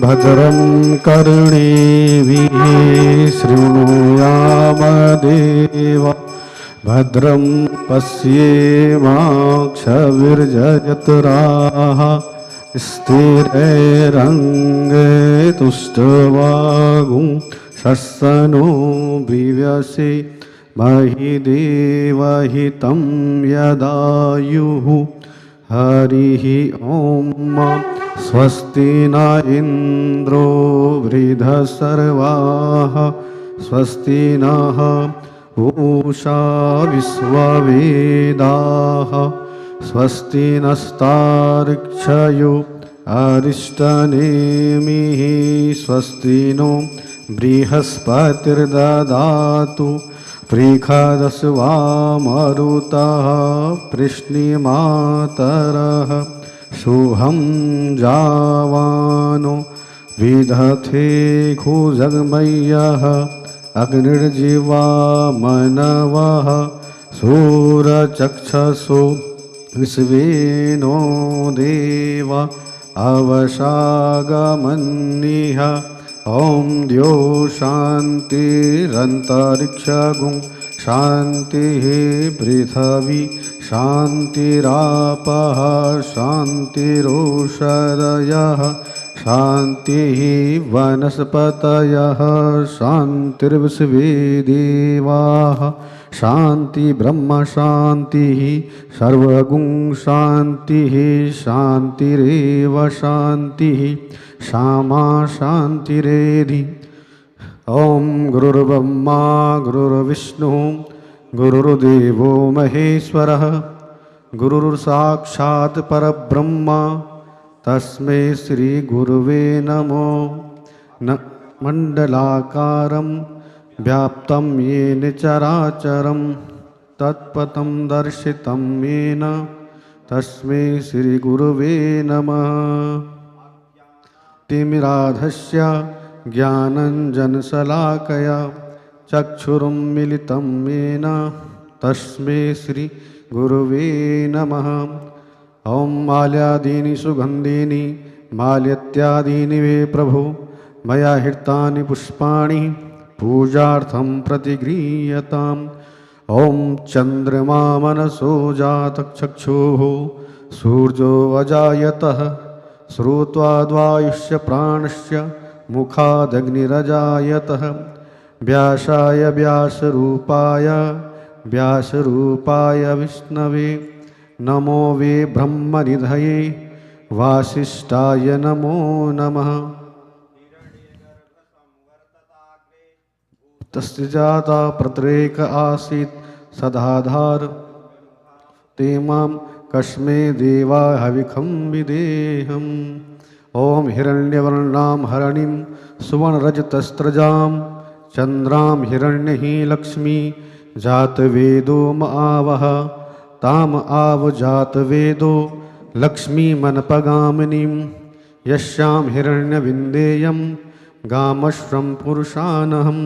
भद्रं कर्णेभिः शृणुयामदेव भद्रं पश्येमाक्षभिर्जयत्राः स्थिरैरङ्गे तुष्टवागुं शस्सनो ब्रीव्यसे महि देवहितं यदायुः हरिः ॐ स्वस्ति न इन्द्रो वृद्धसर्वाः स्वस्ति नः पूषा विश्ववेदाः स्वस्ति नस्तार्क्ष्यो अरिष्टनेमिः स्वस्ति नो बृहस्पतिर्ददातु पृखदस्वा मरुतः पृश्निमातरः शुभं जावानो विदधते खुजगमय्यः अग्निर्जीवा मनवः सूरचक्षसो विश्वेनो देव अवशागमन्निह ॐ द्यो शान्तिरन्तरिक्षगुं शान्तिः पृथिवी शान्तिरापः शान्तिरोषधयः शान्तिः वनस्पतयः शान्तिर्विश्वे देवाः शान्ति ब्रह्म शान्तिः सर्वगुं शान्तिः शान्तिरेव शान्तिः क्षमा शान्तिरेधि ॐ गुरुर्ब्रह्मा गुरुर्विष्णुः गुरुर्देवो महेश्वरः गुरुर्साक्षात् परब्रह्म तस्मै श्री गुरुवे नमो न मण्डलाकारं व्याप्तं येन चराचरं तत्पथं दर्शितं येन तस्मै श्री गुरुवे नमः तिमिराधस्य ज्ञानञ्जनशलाकया चक्षुरुन्मीलितं येन तस्मै श्री गुरुवे नमः ॐ माल्यादीनि सुगन्धीनि माल्यत्यादीनि वे प्रभो मया हृतानि पुष्पाणि पूजार्थं प्रतिगृह्यताम् ॐ चन्द्रमा मनसो जातचक्षुः सूर्यो अजायतः श्रुत्वा द्वायुष्य प्राणस्य मुखादग्निरजायतः व्यासाय व्यासरूपाय विष्णवे नमो वे ब्रह्मनिधये वासिष्ठाय नमो नमः तस्य जाता प्रत्येक आसीत् सदाधार ते मां कस्मै देवा हविखं विदेहम् ॐ हिरण्यवर्णां हरणिं सुवर्णरजतस्रजां चन्द्रां हिरण्यः लक्ष्मी जातवेदो आवह ताम आव जातवेदो लक्ष्मीमनपगामिनीं यस्यां हिरण्यविन्देयं गामश्वं पुरुषानहम्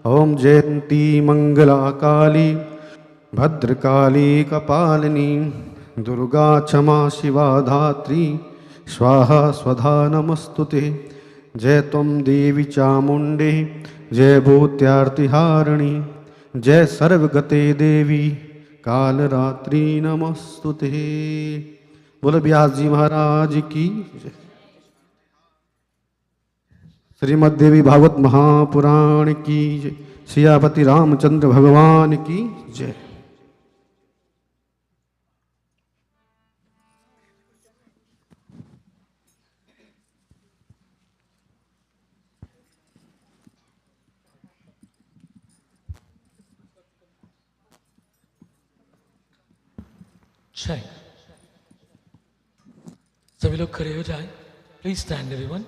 ॐ जयन्ती मङ्गलाकाली भद्रकाली कपालिनी दुर्गा क्षमा शिवा धात्री स्वाहा स्वधा नमस्तुते जय त्वं देवी चामुण्डे जय भूत्यार्तिहारिणी जय सर्वगते देवी कालरात्रि नमस्तुते। बोलो व्यास जी महाराज की जय। श्रीमद्देवी भागवत महापुराण की जय। सियापति रामचंद्र भगवान की जय। Check. सभी लोग खड़े हो जाएं। Please stand everyone.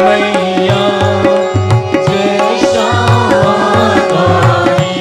मैया जय श्यामा तारी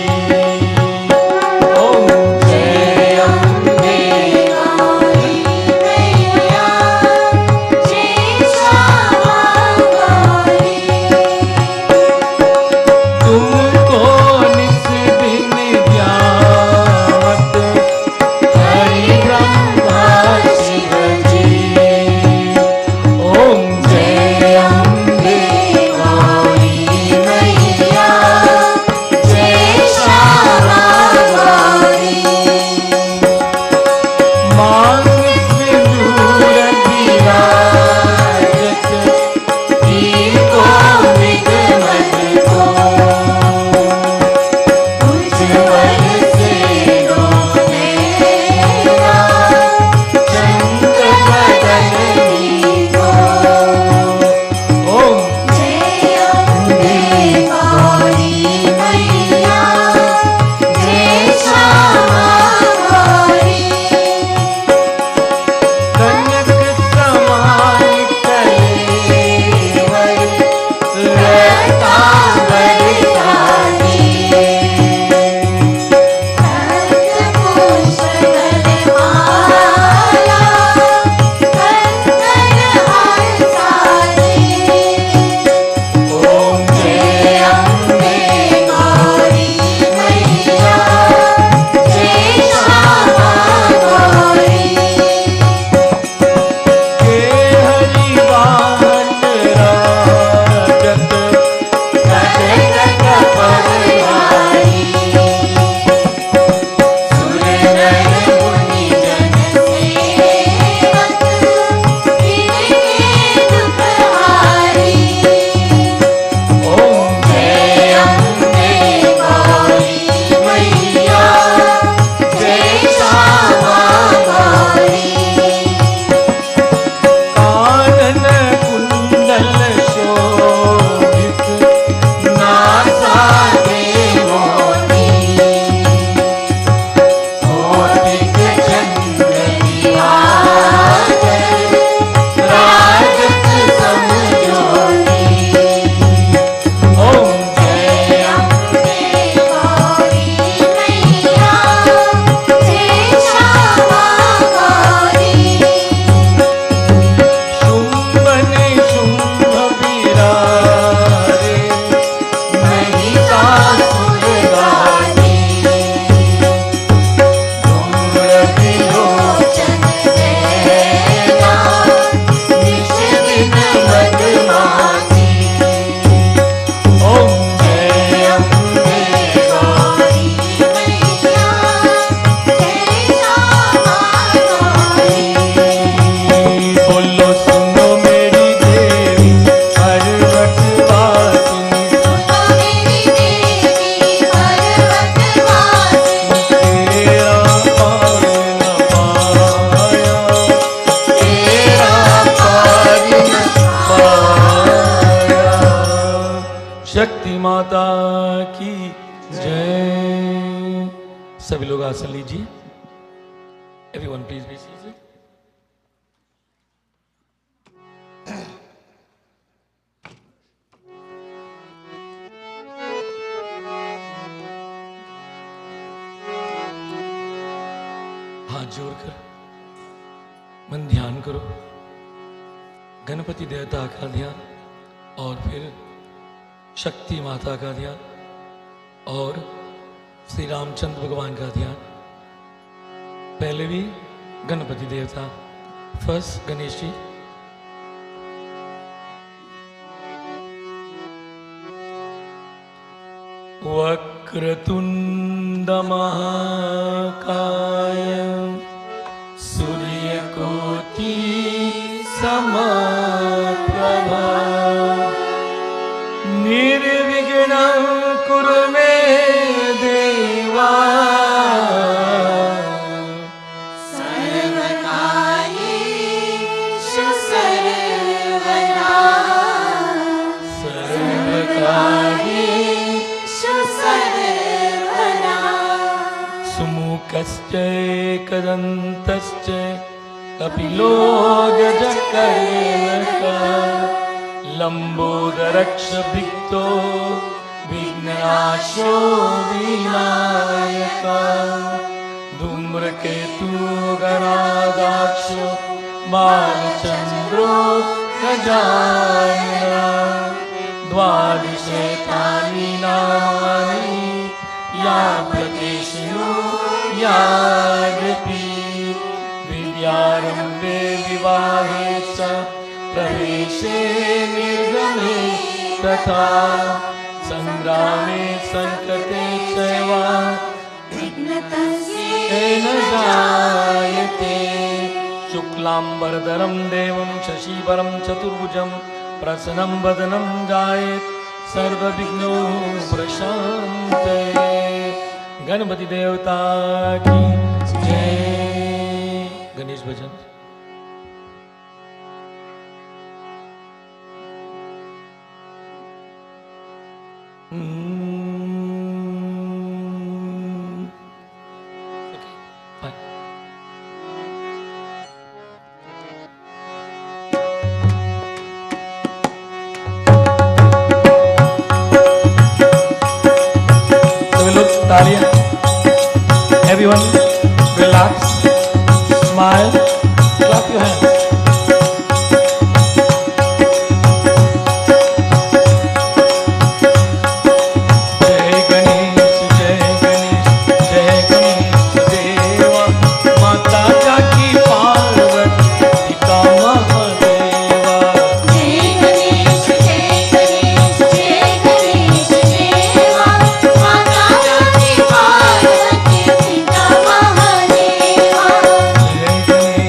शक्ति माता की जय। सभी लोग आसन लीजिए। Everyone please be seated. हाथ जोड़कर मन ध्यान करो, गणपति देवता का ध्यान और फिर शक्ति माता का ध्यान और श्री रामचंद्र भगवान का ध्यान। पहले भी गणपति देवता, फर्स्ट गणेश जी। वक्रतुंड महाकाय सूर्यकोटि समप्रभा निर्विघ्नं कुरु मे देवा सर्वकार्येषु सर्वदा सर्वकार्येषु सर्वदा सुमुखश्च एकदन्तश्च कपिलो गजकर्णकः लंबोदरक्ष भिक्तो विघ्ननाशो विनायका धूम्रकेतु गणाध्यक्षो बालचंद्रो गजानना द्वादशैतानि नामानि या प्रदेशो यादपि विद्यारम्भे विवाहे च प्रवेशे निर्गमे तथा संग्रामे संकटे चैव विघ्नस्येन जायते। शुक्लांबरधरं देवं शशिवरं चतुर्भुजं प्रसन्नं वदनं ध्यायेत् सर्वविघ्नोपशान्तये। गणपति देवता की जय। गणेश भजन। Everyone, relax, smile, clap your hands. Jai Ganesh, Jai Ganesh, Jai Ganesh Deva, Mata Jaki Parvati, Pita Mahadeva. जय गणेश जय गणेश जय गणेश देवा माता जाकी पार्वती पिता महादेवा। Jai Ganesh,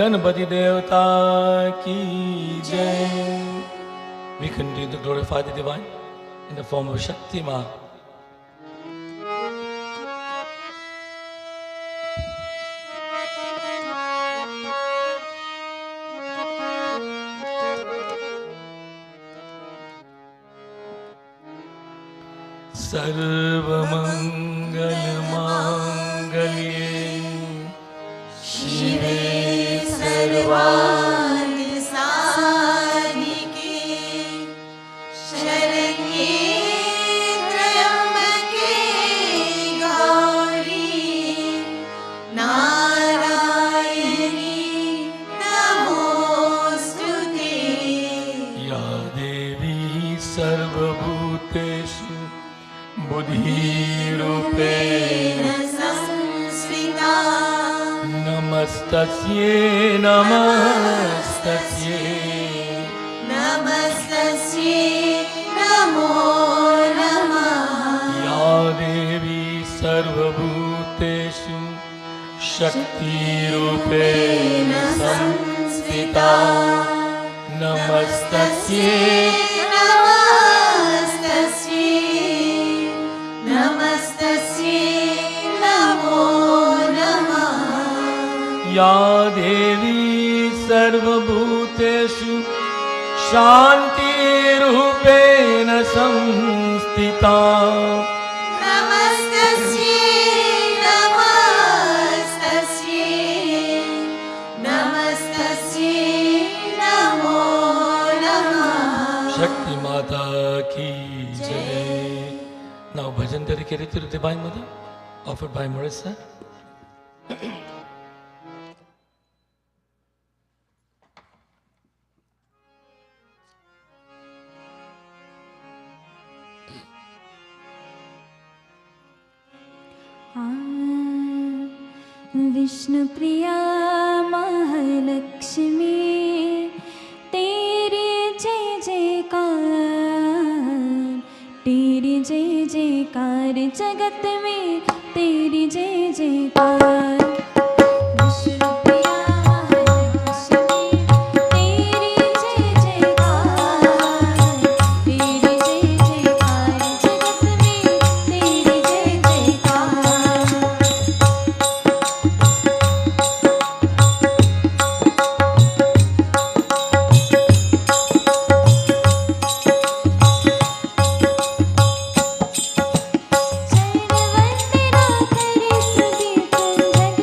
गणपति देवता की जय. We continue to glorify the divine in the form of Shakti Ma. सर्वमंगल मांगल्ये शिवे सर्वार्थ साधिके शरण्ये त्र्यंबके गौरी नारायणी नमोस्तुते. या देवी सर्वभूतेषु बुद्धिरूपेण संस्थिता नमस्तस्यै नमस्तस्यै. नमस्तस्यै नमो नमः. या देवी सर्वभूतेषु शक्तिरूपेण संस्थिता नमस्तस्यै नमस्तस्यै नमो नमः. या देवी सर्वभूतेषु शान्तिरूपेण संस्थिता नमस्तस्यै नमस्तस्यै नमो नमः. शक्ति माता की जय. Now bhajan dedicated to the Divine Mother, offered by Marissa. Vishnu Priya Mahalakshmi तेरी जय जयकार, तेरी जय जयकार जगत में तेरी जय जयकार. विष्णु प्रिया महालक्ष्मी तेरी जय जयकार, तेरी जय जयकार जगत में तेरी जय जयकार. जन वंदना करे सुदीपन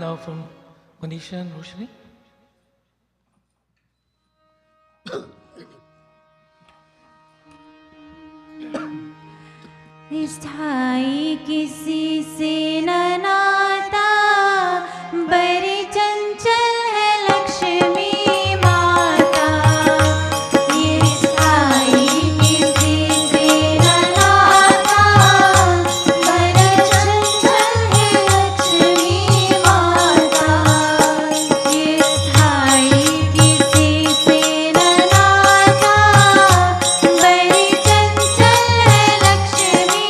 now from Manisha and Roshni. स्थाई किसी से न नाता, बड़ी चंचल है लक्ष्मी माता। ये स्थाई किसी से न नाता, बड़ी चंचल है लक्ष्मी माता। ये स्थाई किसी से न नाता, बड़ी चंचल है लक्ष्मी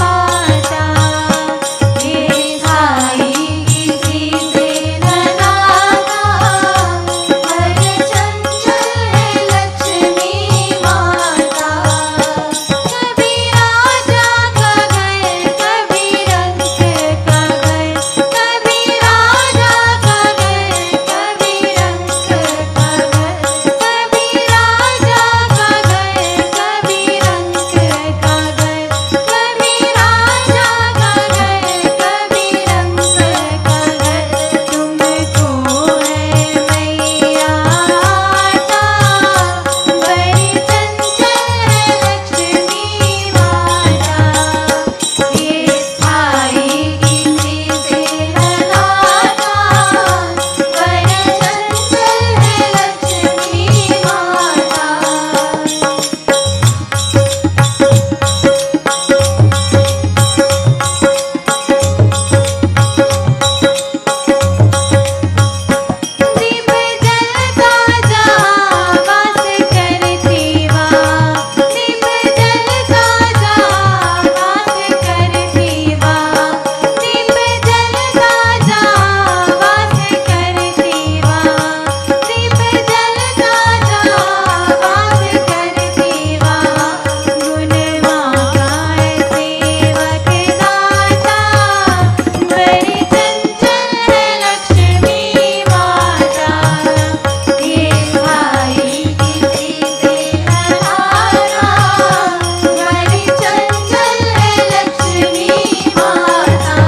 माता। ये स्थाई किसी से न नाता, बड़ी चंचल है लक्ष्मी माता। कभी राजा का घर, कभी रंक का घर, कभी राजा का घर, कभी रंक का घर, कभी राजा का घर, कभी रंक का घर, कभी राजा का घर, कभी रंक का घर। तुमको है मैया आता, बड़ी चंचल है लक्ष्मी माता। ये स्थाई किसी से न नाता, बड़ी चंचल है लक्ष्मी माता। दीप जलता जहाँ वास करती वहाँ, दीप जलता जहाँ वास करती वहाँ, दीप जलता जहाँ वास करती वहाँ, दीप जलता जहाँ वास करती वहाँ। गुण माता है सेवक दाता, बड़ी चंचल है लक्ष्मी माता। ये स्थाई किसी से न नाता, बड़ी चंचल है लक्ष्मी माता।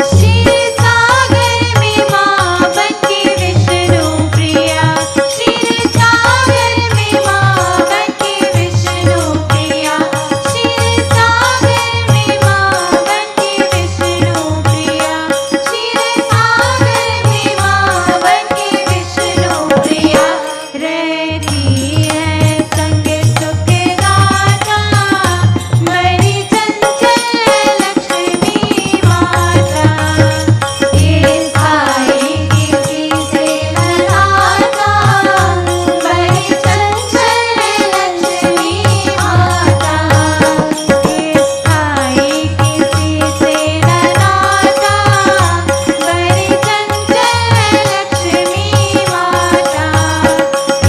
क्षीर सागर में माँ बनके विष्णु प्रिया, क्षीर सागर में माँ बनके विष्णु प्रिया, क्षीर सागर में माँ बनके विष्णु प्रिया, क्षीर सागर में माँ बनके विष्णु प्रिया। रहती है संग सुख दाता, बड़ी चंचल है लक्ष्मी माता। ये स्थाई किसी से न नाता, बड़ी चंचल है लक्ष्मी माता। ये स्थाई किसी से न नाता, बड़ी चंचल है लक्ष्मी माता।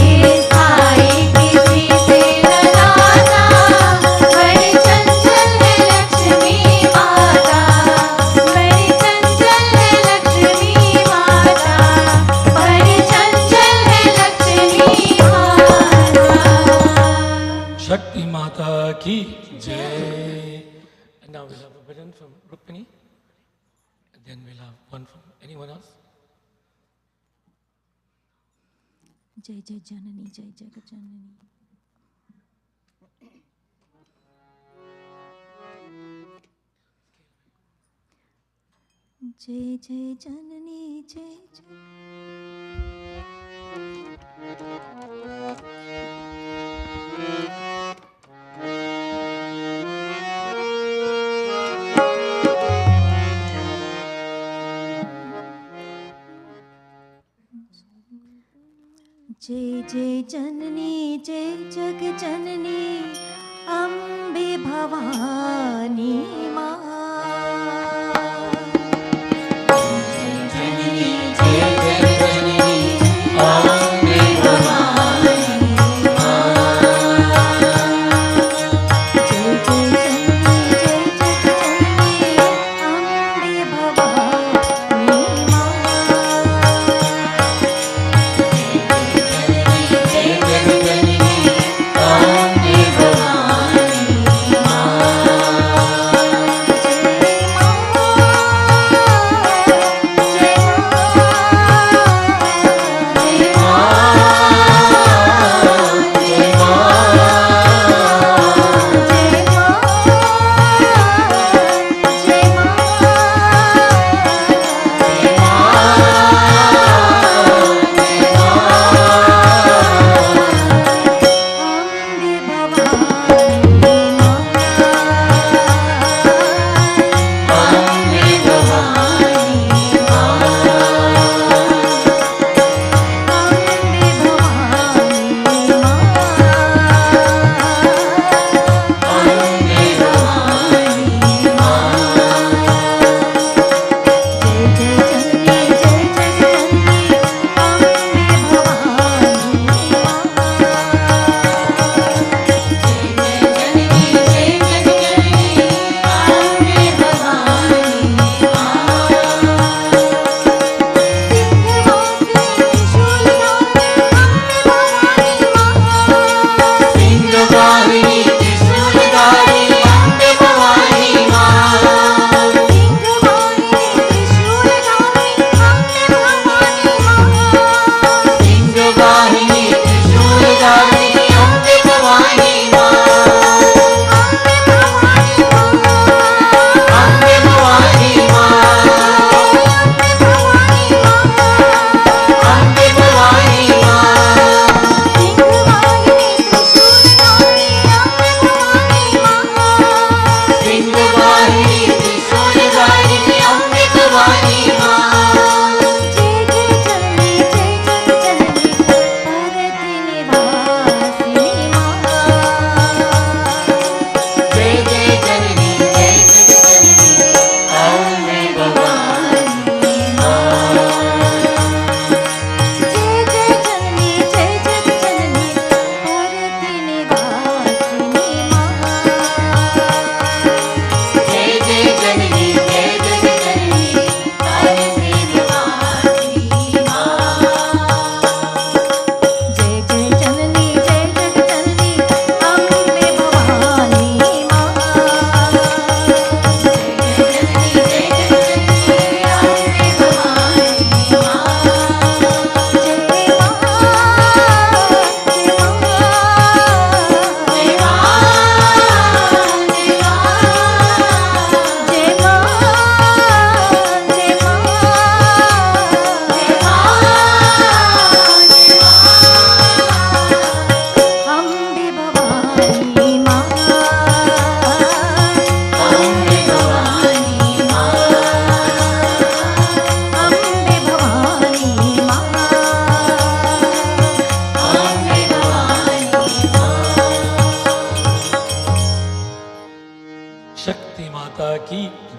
ये स्थाई किसी से न नाता, बड़ी चंचल है लक्ष्मी माता। बड़ी चंचल है लक्ष्मी माता, बड़ी चंचल है लक्ष्मी माता। Shakti Mata ki Jai. And now we'll have a bhajan from Rukmini. And then we'll have one from anyone else. जय जय जननी, जय जगत जननी। जय जय जननी, जय जय। जय जय जननी, जय जग जननी, अम्बे भवानी माँ। जय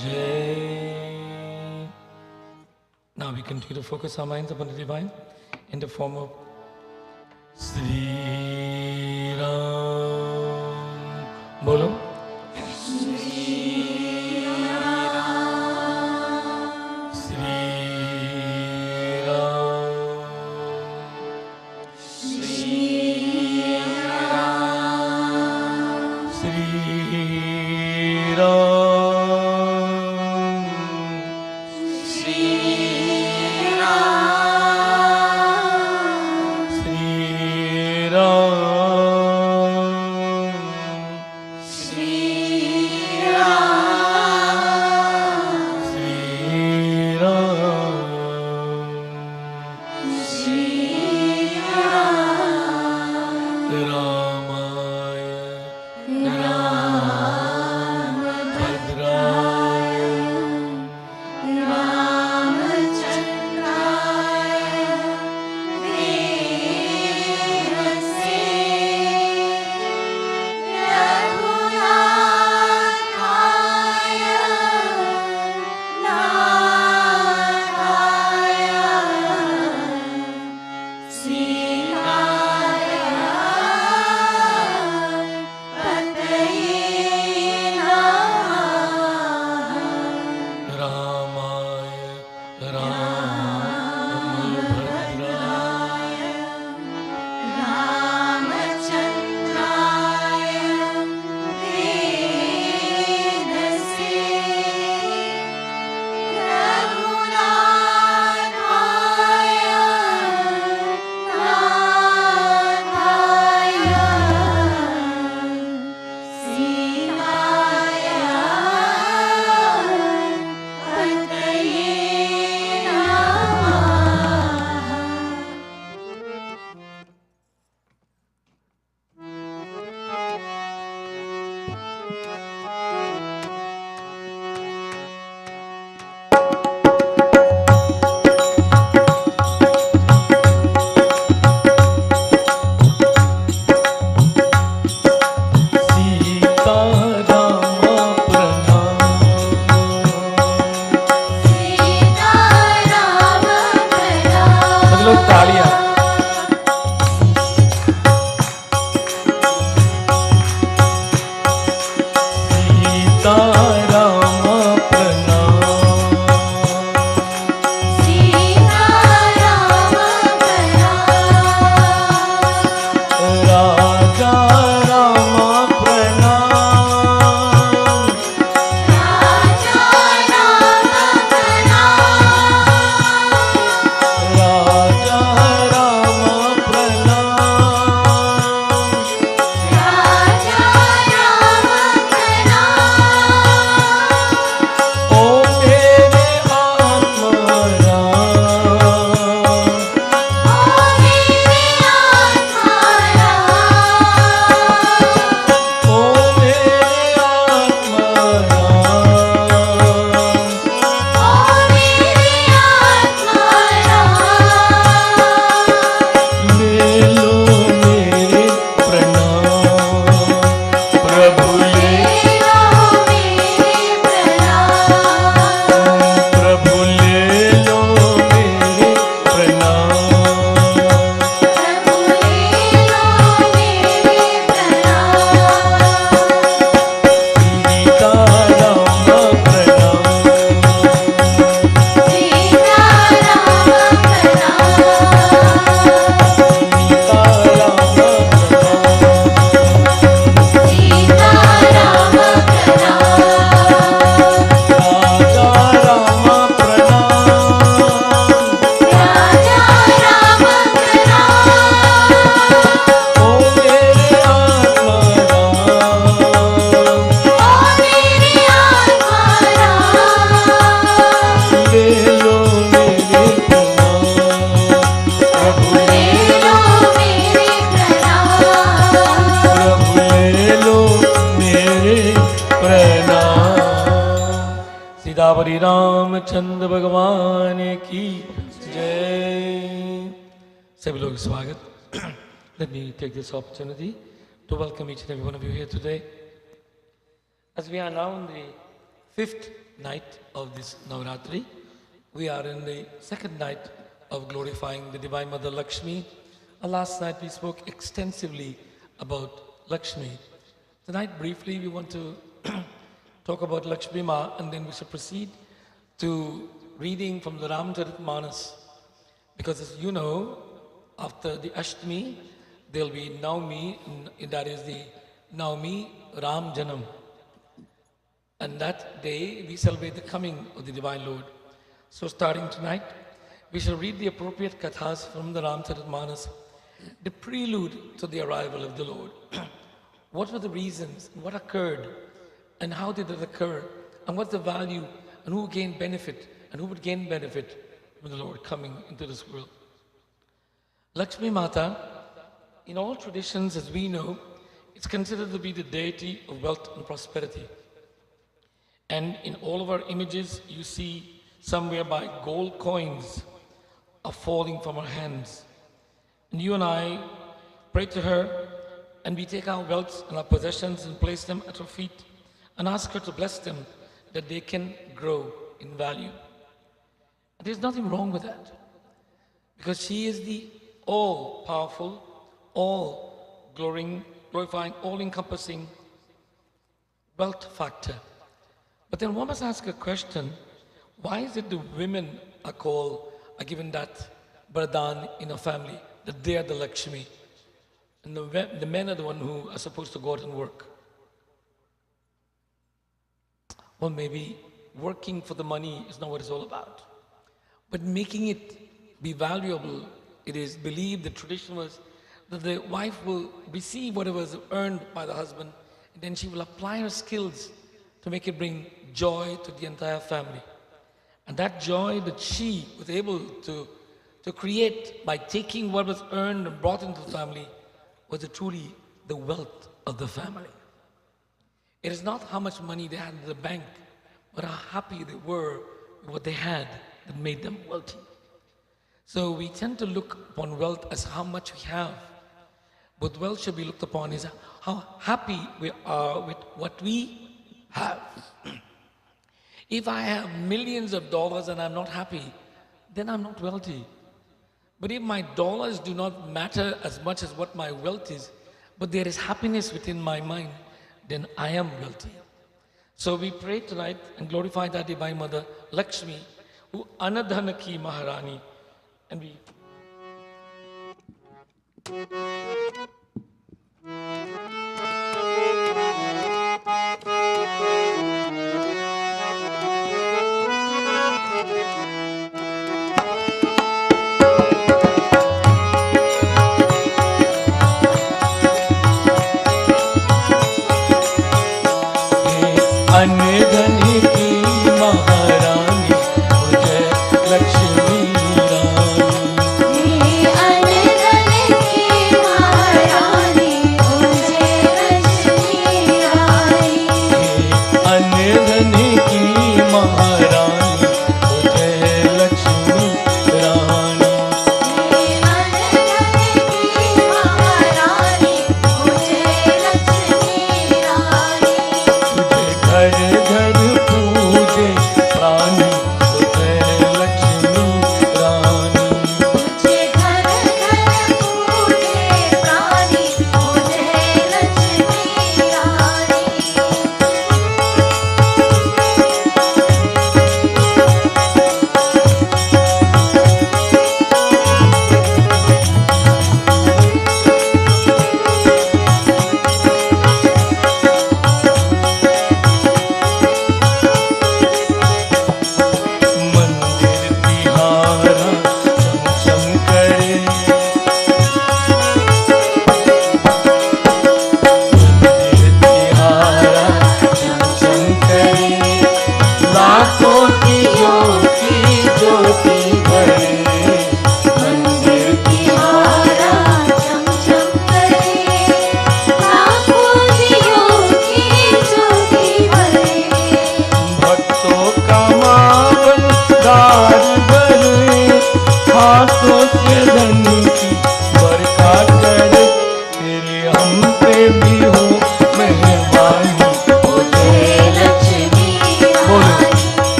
Jai. Now we continue to focus our minds upon the divine in the form of Sri Ram. Bolo. सियावरी Ramchandra भगवान की जय। सभी लोग स्वागत। Let me take this opportunity to welcome each and every one of you here today. As we are now in the fifth night of this Navratri. We are in the second night of glorifying the Divine Mother Lakshmi. Last night we spoke extensively about Lakshmi. Tonight, briefly, we want to talk about Lakshmi Ma, and then we shall proceed to reading from the Ramcharitmanas. Because as you know, after the Ashtami, there will be Navami, and that is the Navami Ram Janam. And that day, we celebrate the coming of the Divine Lord. So starting tonight, we shall read the appropriate kathas from the Ramcharitmanas, the prelude to the arrival of the Lord. What were the reasons, what occurred, and how did it occur, and what's the value, and who gained benefit, and who would gain benefit from the Lord coming into this world. Lakshmi Mata, in all traditions as we know, it's considered to be the deity of wealth and prosperity. And in all of our images, you see somewhere by gold coins are falling from our hands. And you and I pray to her, and we take our wealth and our possessions and place them at her feet and ask her to bless them that they can grow in value. And there's nothing wrong with that, because she is the all-powerful, all-glorifying, all-encompassing wealth factor. But then one must ask a question: why is it the women are given that vardhan in a family, that they are the Lakshmi, and the men are the one who are supposed to go out and work? Well, maybe working for the money is not what it's all about, but making it be valuable. It is believed, the tradition was, that the wife will receive whatever is earned by the husband, and then she will apply her skills to make it bring joy to the entire family. And that joy that she was able to create by taking what was earned and brought into the family was truly the wealth of the family. It is not how much money they had in the bank, but how happy they were with what they had that made them wealthy. So we tend to look upon wealth as how much we have, but wealth should be looked upon as how happy we are with what we have. If I have millions of dollars and I'm not happy, then I'm not wealthy. But if my dollars do not matter as much as what my wealth is, but there is happiness within my mind, then I am wealthy. So we pray tonight and glorify that Divine Mother Lakshmi, who Anadhana ki Maharani, and we अनधन की महारानी जय लक्ष्मी रानी। अनधन की महारानी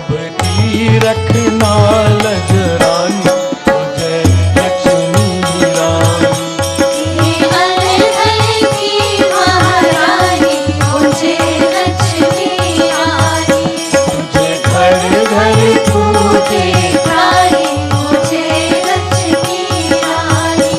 सबकी रखना लजरानी हो जय लक्ष्मी रानी। अनधन की महारानी मुझे लक्ष्मी रानी, तुझे घर घर पूजे रानी मुझे लक्ष्मी रानी।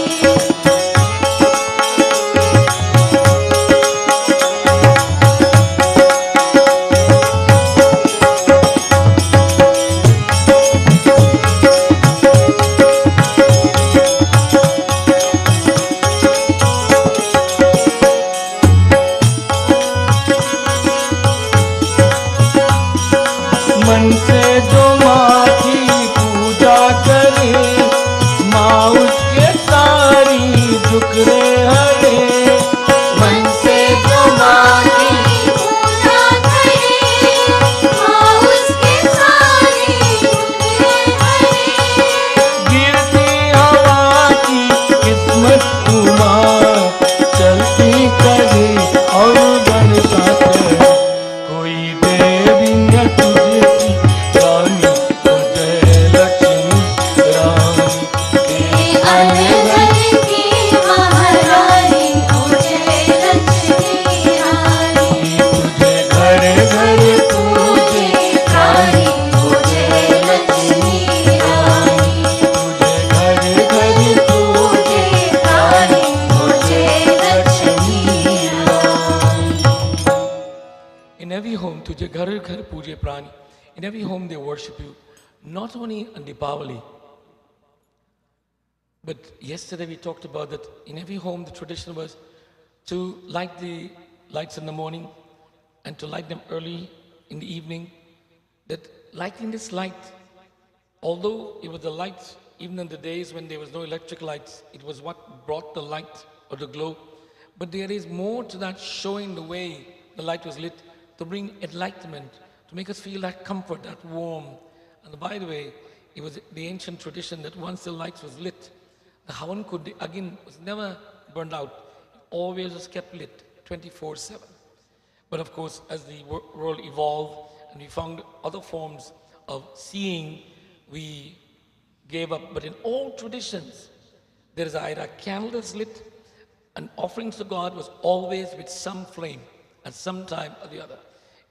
मन से जो माँ की पूजा करे, माँ उसके सारी दुखड़े हरे। मन से जो माँ की पूजा करे, माँ उसके सारे दुख हरे। गिरती हवा की किस्मत तुम्हारा, चलती कभी और बनता करे। कोई देवी न तुझसी रानी हो जय लक्ष्मी रानी। अनधन की महारानी मुझे लक्ष्मी रानी, तुझे घर घर पूजे रानी मुझे लक्ष्मी रानी, तुझे घर घर पूजे रानी मुझे लक्ष्मी रानी। In every home, tujhe ghar ghar puje prani. In every home, they worship you. Not only on Deepavali, but yesterday we talked about that in every home, the tradition was to light the lights in the morning and to light them early in the evening. That lighting this light, although it was the light, even in the days when there was no electric lights, it was what brought the light or the glow. But there is more to that, showing the way the light was lit to bring enlightenment, to make us feel that comfort, that warmth. And by the way, it was the ancient tradition that once the lights was lit, the Havan Kundi again was never burned out. It always was kept lit 24/7. But of course, as the world evolved and we found other forms of seeing, we gave up. But in all traditions, there is either a candle that's lit, and offerings to God was always with some flame at some time or the other.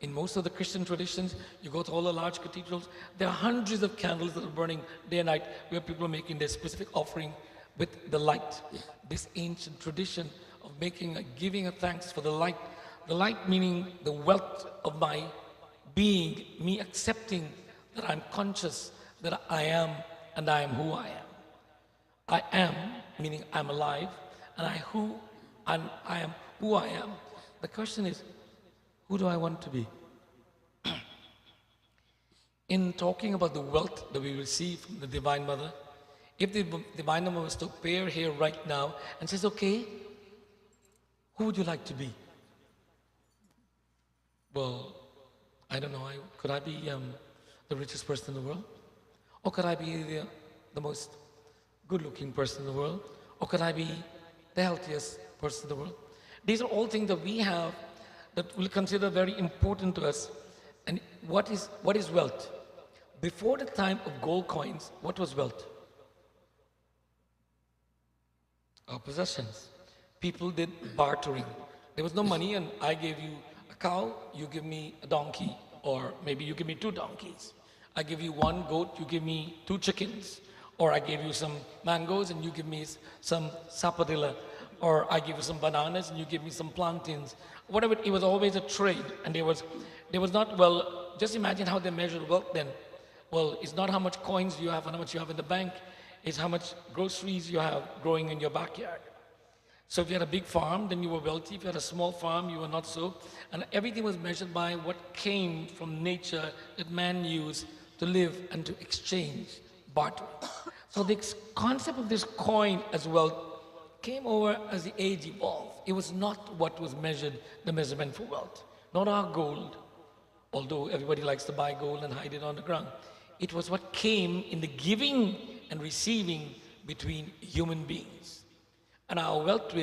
In most of the Christian traditions, you go to all the large cathedrals, there are hundreds of candles that are burning day and night where people are making their specific offering with the light. This ancient tradition of giving a thanks for the light meaning the wealth of my being, me accepting that I'm conscious that I am and I am who I am. I am, meaning I'm alive, and I am who I am. The question is, who do I want to be? In talking about the wealth that we receive from the Divine Mother, if the Divine Mother was to appear here right now and says, okay, who would you like to be? Well, I don't know, could I be the richest person in the world? Or could I be the most good-looking person in the world? Or could I be the healthiest person in the world? These are all things that we have that we'll consider very important to us. And what is wealth? Before the time of gold coins, what was wealth? Our possessions. People did bartering. There was no money, and I gave you a cow, you give me a donkey, or maybe you give me 2 donkeys. I give you 1 goat, you give me 2 chickens. Or I gave you some mangoes and you give me some sapadilla. Or I give you some bananas and you give me some plantains. Whatever, it was always a trade. And there was not, well, just imagine how they measured wealth then. Well, it's not how much coins you have and how much you have in the bank. It's how much groceries you have growing in your backyard. So if you had a big farm, then you were wealthy. If you had a small farm, you were not so. And everything was measured by what came from nature that man used to live and to exchange, barter. So the concept of this coin as wealth came over as the age evolved. It was not what was measured, the measurement for wealth. Not our gold, although everybody likes to buy gold and hide it on the ground. It was what came in the giving and receiving between human beings. And our wealth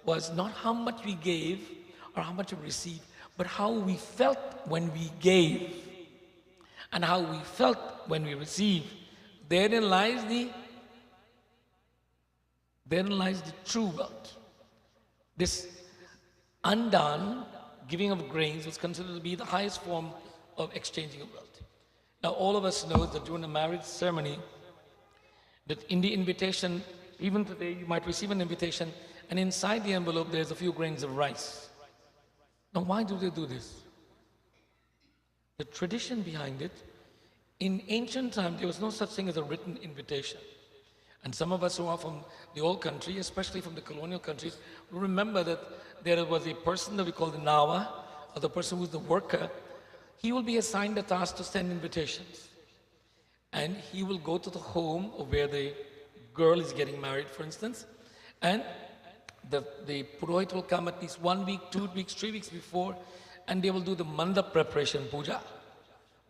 was not how much we gave or how much we received, but how we felt when we gave. and how we felt when we received, therein lies the true wealth. This undone giving of grains was considered to be the highest form of exchanging of wealth. Now, all of us know that during the marriage ceremony, that in the invitation, even today, you might receive an invitation, and inside the envelope, there's a few grains of rice. Now, why do they do this? The tradition behind it, in ancient times, there was no such thing as a written invitation. And some of us who are from the old country, especially from the colonial countries, will remember that there was a person that we call the Nawa, or the person who's the worker. He will be assigned the task to send invitations. And he will go to the home of where the girl is getting married, for instance, and the Purohit will come at least 1 week, 2 weeks, 3 weeks before, and they will do the mandap preparation, puja.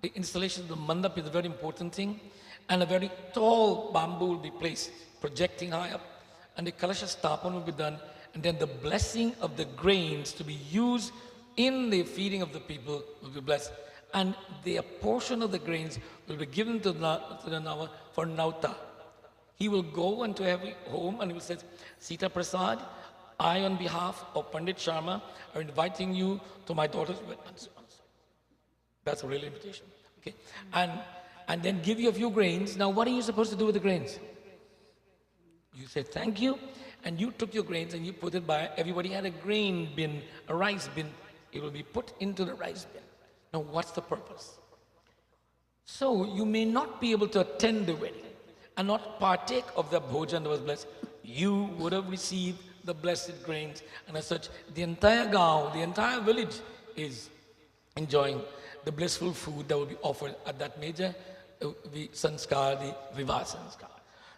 The installation of the mandap is a very important thing, and a very tall bamboo will be placed, projecting high up, and the kalasha stapan will be done, and then the blessing of the grains to be used in the feeding of the people will be blessed. And a portion of the grains will be given to the Nawa for Nauta. He will go into every home and he will say, Sita Prasad, I on behalf of Pandit Sharma are inviting you to my daughter's wedding. That's a real invitation. Okay? And then give you a few grains. Now what are you supposed to do with the grains? You say thank you, and you took your grains and you put it by, everybody had a grain bin, a rice bin. It will be put into the rice bin. Now what's the purpose? So you may not be able to attend the wedding and not partake of the bhojan that was blessed. You would have received the blessed grains, and as such, the entire gaon, the entire village is enjoying the blissful food that will be offered at that major sanskar, the Vivah sanskar.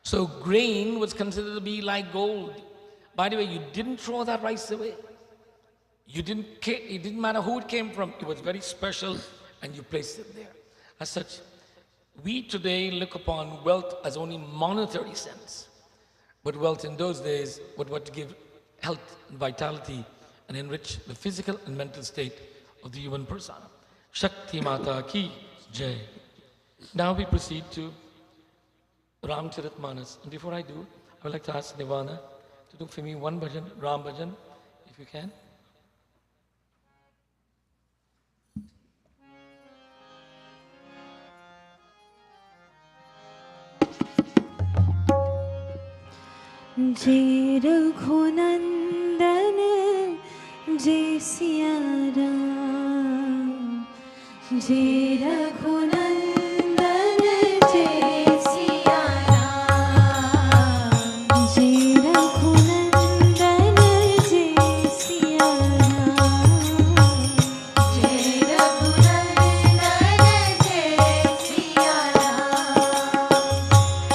So grain was considered to be like gold. By the way, you didn't throw that rice away. It didn't matter who it came from. It was very special, and you placed it there. As such, we today look upon wealth as only monetary sense. But wealth in those days was what to give health and vitality and enrich the physical and mental state of the human person. Shakti Mata Ki Jai. Now we proceed to Ramcharitmanas. And before I do, I would like to ask Nirvana to do for me one bhajan, Ram bhajan, if you can. जय रघुनंदन जय सिया राम, जय रघुनंदन जय सिया राम, जय रघुनंदन जय सिया राम, जय रघुनंदन जय सिया राम।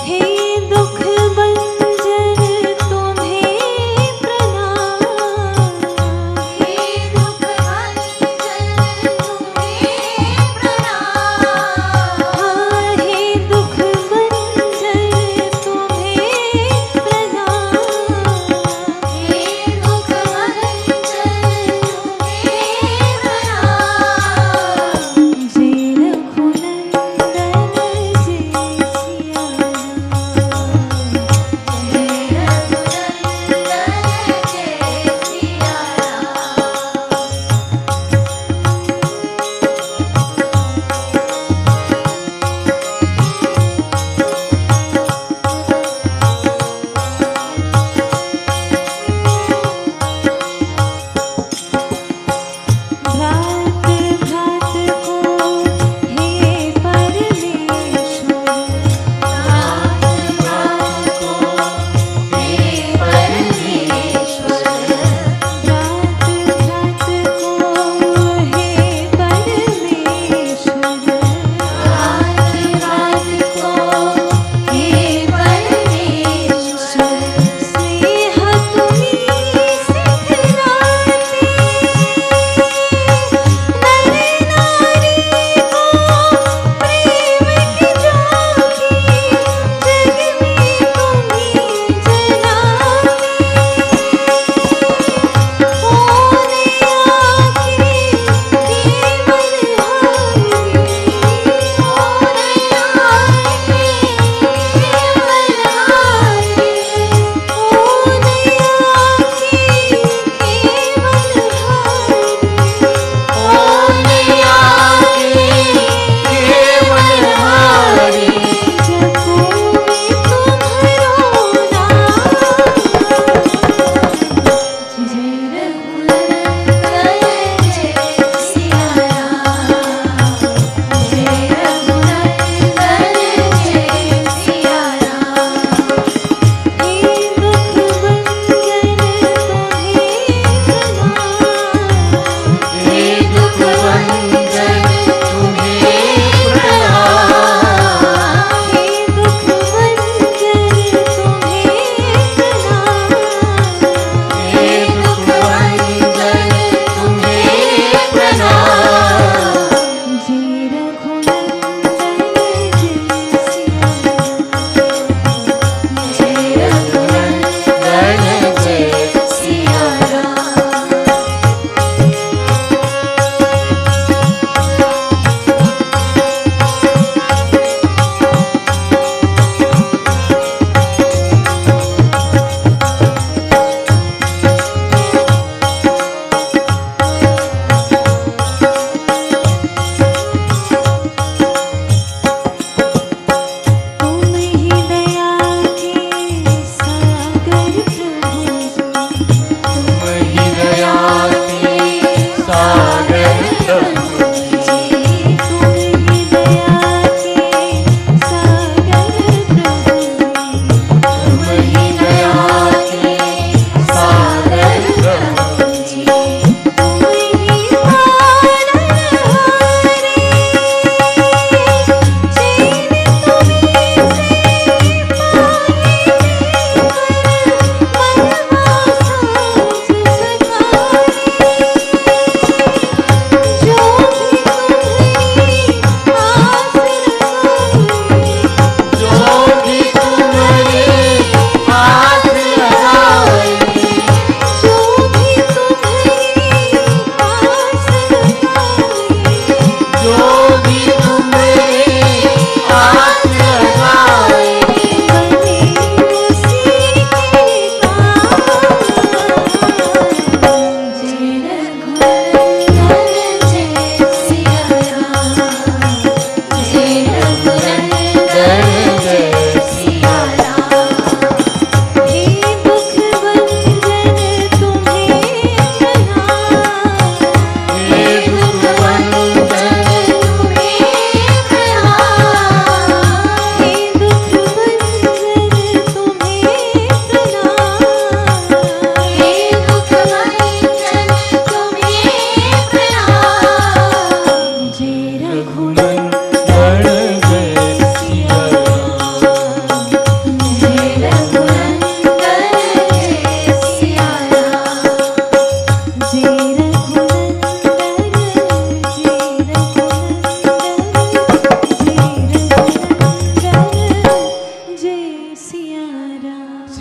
हे दुख भंजन तुम्हें प्रणाम, हे दुख भंजन तुम्हें प्रणाम।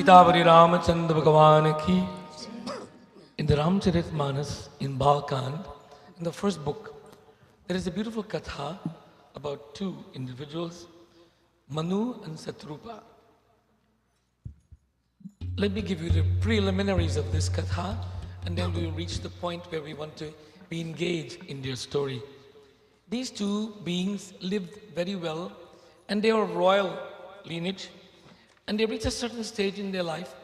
सीतावरी रामचंद्र भगवान की. In the Ramcharitmanas in Balkand, in the first book, there is a beautiful katha about two individuals, Manu and Satrupa. Let me give you the preliminaries of this katha, and then we will reach the point where we want to be engaged in their story. These two beings lived very well, and they are of royal lineage, and they reached a certain stage in their life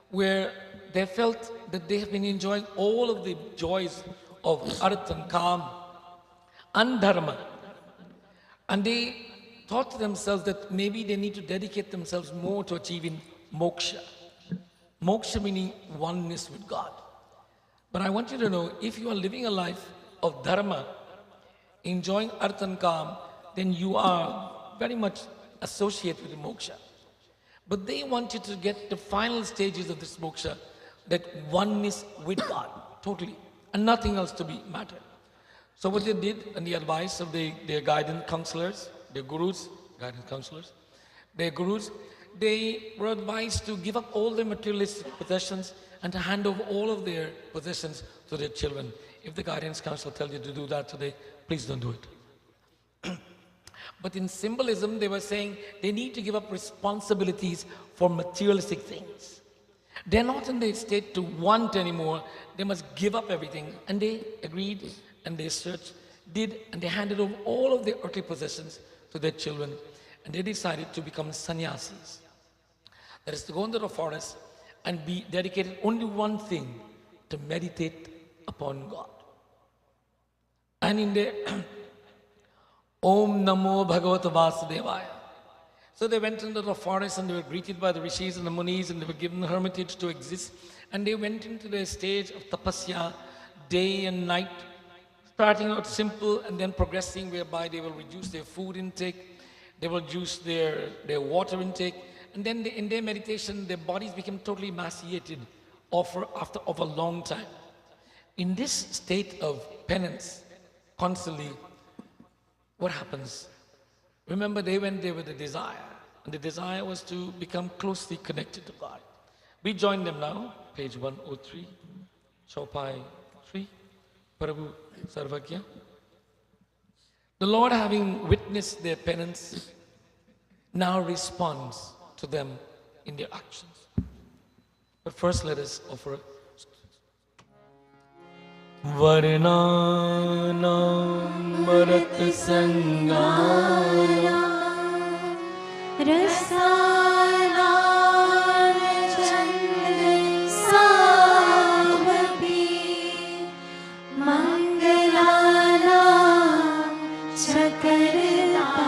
where they felt that they have been enjoying all of the joys of arth and kam and dharma. And they thought to themselves that maybe they need to dedicate themselves more to achieving moksha. Moksha meaning oneness with God. But I want you to know, if you are living a life of dharma, enjoying arth and kam, then you are very much associated with moksha. But they wanted to get the final stages of this moksha, that oneness with God, totally, and nothing else to be mattered. So what they did, and the advice of their guidance counselors, their gurus, guidance counselors, their gurus, they were advised to give up all their materialistic possessions and to hand over all of their possessions to their children. If the guidance counselor tells you to do that today, please don't do it. But in symbolism, they were saying they need to give up responsibilities for materialistic things. They're not in the state to want anymore. They must give up everything. And they agreed, and they searched, and they handed over all of their earthly possessions to their children. And they decided to become sannyasis. That is to go into the forest and be dedicated only one thing, to meditate upon God. And in their Om Namo Bhagavata Vasudevaya. So they went into the forest and they were greeted by the rishis and the munis, and they were given hermitage to exist. And they went into the stage of tapasya, day and night, starting out simple and then progressing, whereby they will reduce their food intake, they will reduce their water intake, and then in their meditation, their bodies became totally emaciated after a long time. In this state of penance, constantly, what happens? Remember, they went there with a desire, and the desire was to become closely connected to God. We join them now, page 103, Chaupai 3, Prabhu Sarvagya. The Lord, having witnessed their penance, now responds to them in their actions. But first, let us offer Varnanam Marat Sangana Rasanam Chandra Savapi Mangalanam Chakarta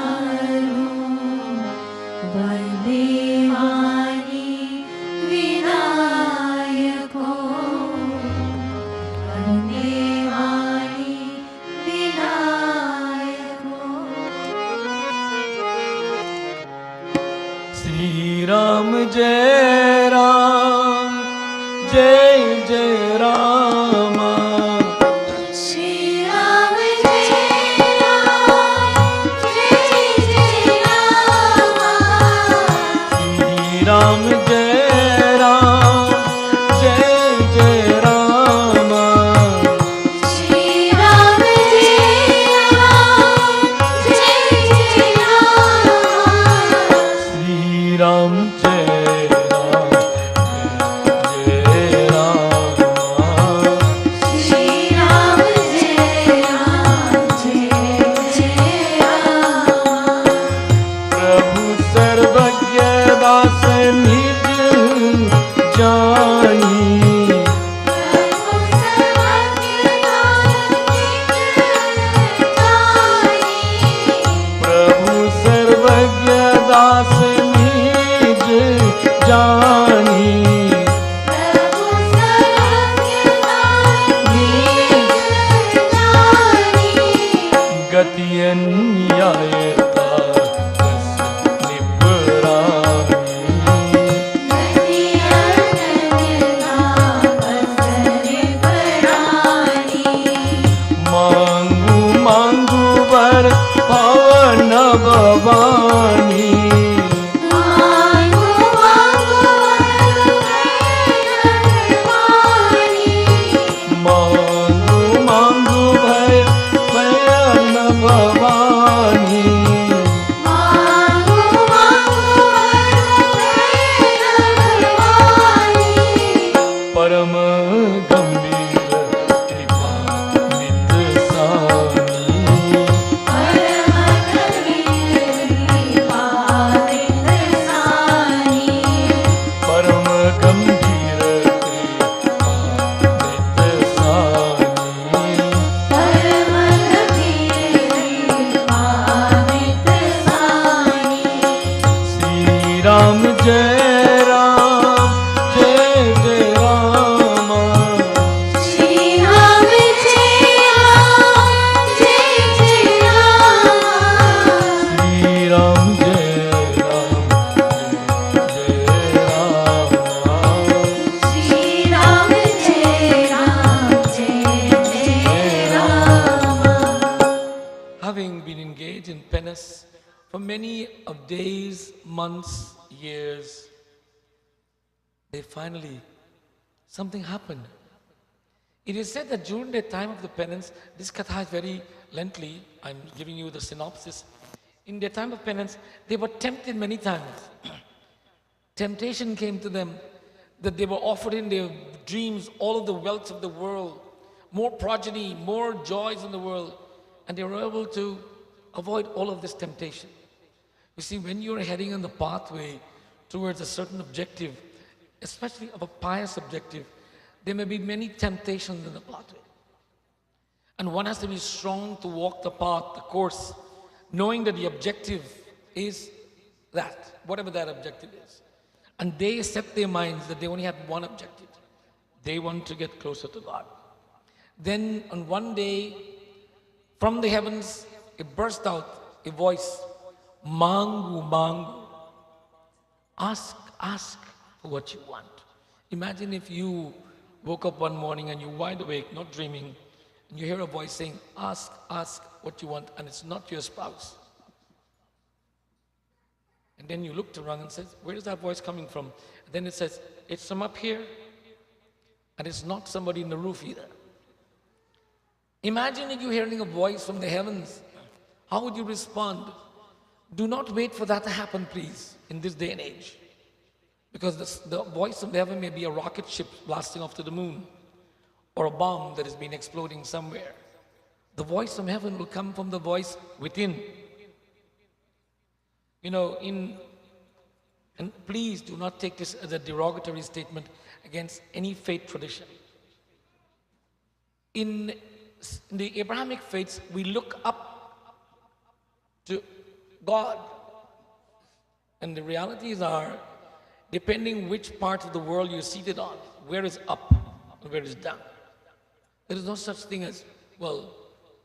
Ram जय राम जय जय राम श्री राम जय राम जय जय राम श्री राम जय राम जय जय राम श्री राम जय राम जय जय राम श्री राम जय राम जय राम श्री राम जय राम जय जय राम प्रभु सर्वज्ञ दास निज जानी प्रभु सर्वज्ञ दास निज जानी प्रभु सर्वज्ञ दास निज जानी प्रभु सर्वज्ञ दास निज जानी गति अन्यायता रस निपरानी मांगू मांगू वर पवन भवानी मांगू मांगू भय भयन भवानी परम गंभीर कृपा नित सानी परम गंभीर कृपा नित सानी श्री राम जय राम जय जय राम श्री राम जय राम जय जय राम श्री राम जय राम जय राम श्री राम जय राम जय जय Ram Having been engaged in penance for many of days, months, years, they finally, something happened. It is said that during the time of the penance, this katha is very lengthy, I'm giving you the synopsis. In their time of penance, they were tempted many times. Temptation came to them that they were offered in their dreams all of the wealth of the world, more progeny, more joys in the world, and they were able to avoid all of this temptation. You see, when you're heading on the pathway towards a certain objective, especially of a pious objective, there may be many temptations in the pathway. And one has to be strong to walk the path, the course, knowing that the objective is that, whatever that objective is. And they set their minds that they only have one objective. They want to get closer to God. Then on one day, from the heavens, it burst out a voice, Mangu, Mangu. Ask for what you want. Imagine if you woke up one morning and you're wide awake, not dreaming, and you hear a voice saying, ask what you want, and it's not your spouse. And then you looked around and said, where is that voice coming from? And then it says, it's from up here, and it's not somebody in the roof either. Imagine if you're hearing a voice from the heavens. How would you respond? Do not wait for that to happen, please, in this day and age. Because the voice from the heaven may be a rocket ship blasting off to the moon, or a bomb that has been exploding somewhere. The voice from heaven will come from the voice within. You know, and please do not take this as a derogatory statement against any faith tradition. In the Abrahamic faiths, we look up to God. And the realities are, depending which part of the world you're seated on, where is up and where is down. There is no such thing as, well,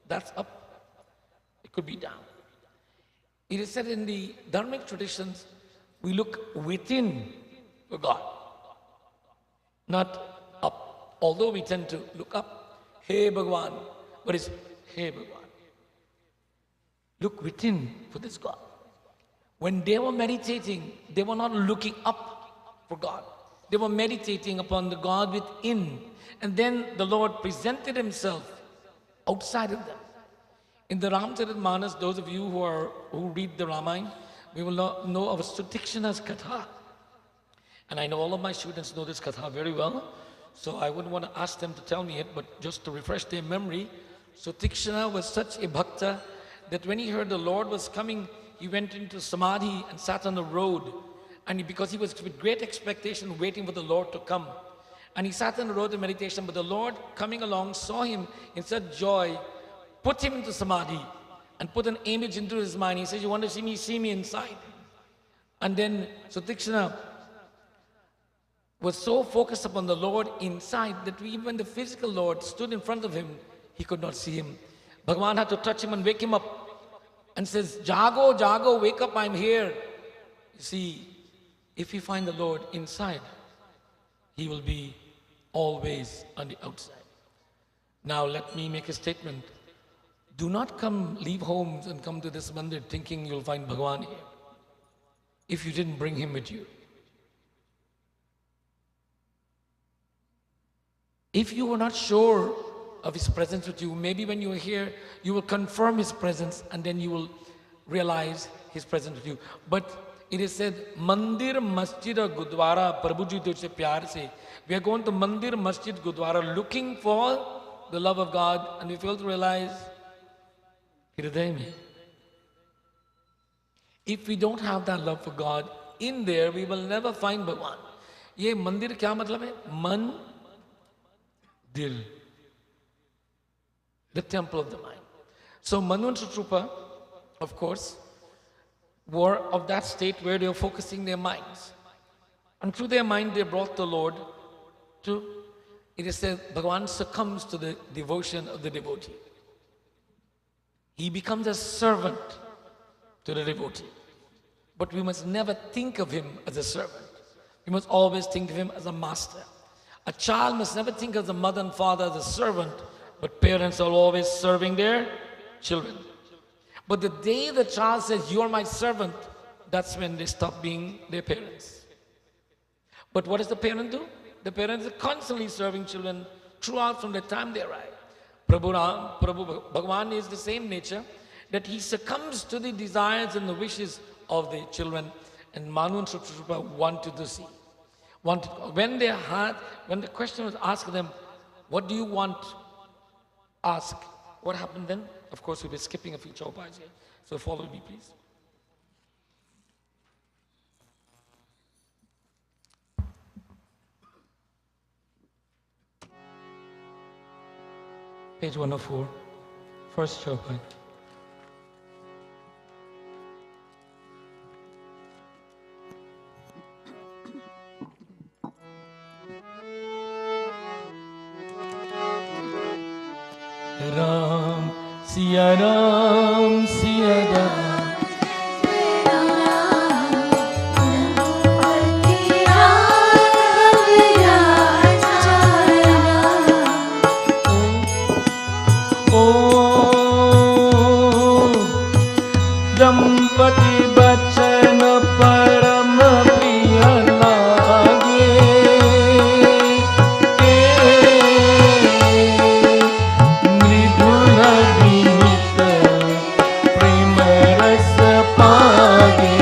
that's up. It could be down. It is said in the Dharmic traditions We look within for God, not up. Although we tend to look up, Hey Bhagwan, but it's Hey Bhagwan. Look within for this God. When they were meditating, they were not looking up for God. They were meditating upon the God within. And then the Lord presented himself outside of them. In the Ramcharitmanas, those of you who read the Ramayana, we will know of Sutikshana's Katha. And I know all of my students know this Katha very well. So I wouldn't want to ask them to tell me it, but just to refresh their memory, Sutikshana was such a bhakta that when he heard the Lord was coming, he went into samadhi and sat on the road. And because he was with great expectation waiting for the Lord to come. And he sat on the road in meditation, but the Lord coming along saw him in such joy, put him into samadhi and put an image into his mind. He says, you want to see me? See me inside. And then Sutikshana was so focused upon the Lord inside that even when the physical Lord stood in front of him, he could not see him. Bhagavan had to touch him and wake him up and says, Jago, Jago, wake up, I'm here. You see, if you find the Lord inside, he will be always on the outside. Now let me make a statement. Do not leave homes and come to this mandir thinking you'll find Bhagavan here if you didn't bring him with you. If you were not sure of his presence with you, maybe when you are here, you will confirm his presence and then you will realize his presence with you. But it is said, Mandir, Masjid or Gurdwara, Prabhuji to se pyar se. We are going to Mandir, Masjid, Gurdwara looking for the love of God, and we fail to realize Hriday mein. If we don't have that love for God in there, we will never find Bhagwan. Ye mandir kya matlab hai? Man, dil. The temple of the mind. So Manu and Sushruta, of course, were of that state where they were focusing their minds. And through their mind, they brought the Lord to, it is said, Bhagavan succumbs to the devotion of the devotee. He becomes a servant to the devotee. But we must never think of him as a servant. We must always think of him as a master. A child must never think of the mother and father as a servant, but parents are always serving their children. But the day the child says, you are my servant, that's when they stop being their parents. But what does the parent do? The parents are constantly serving children throughout from the time they arrive. Prabhu Bhagavan is the same nature, that he succumbs to the desires and the wishes of the children. And Manu and Sushruta wanted to see. When the question was asked them, what do you want? Ask. What happened then? Of course, we'll be skipping a few chaupas here. So follow me, please. Page 104, first chaupai. Ram, Siya Ram, Siya Ram. दंपति बचन परम प्रिय लागे, मृदुल विनीत प्रेम रस पागे।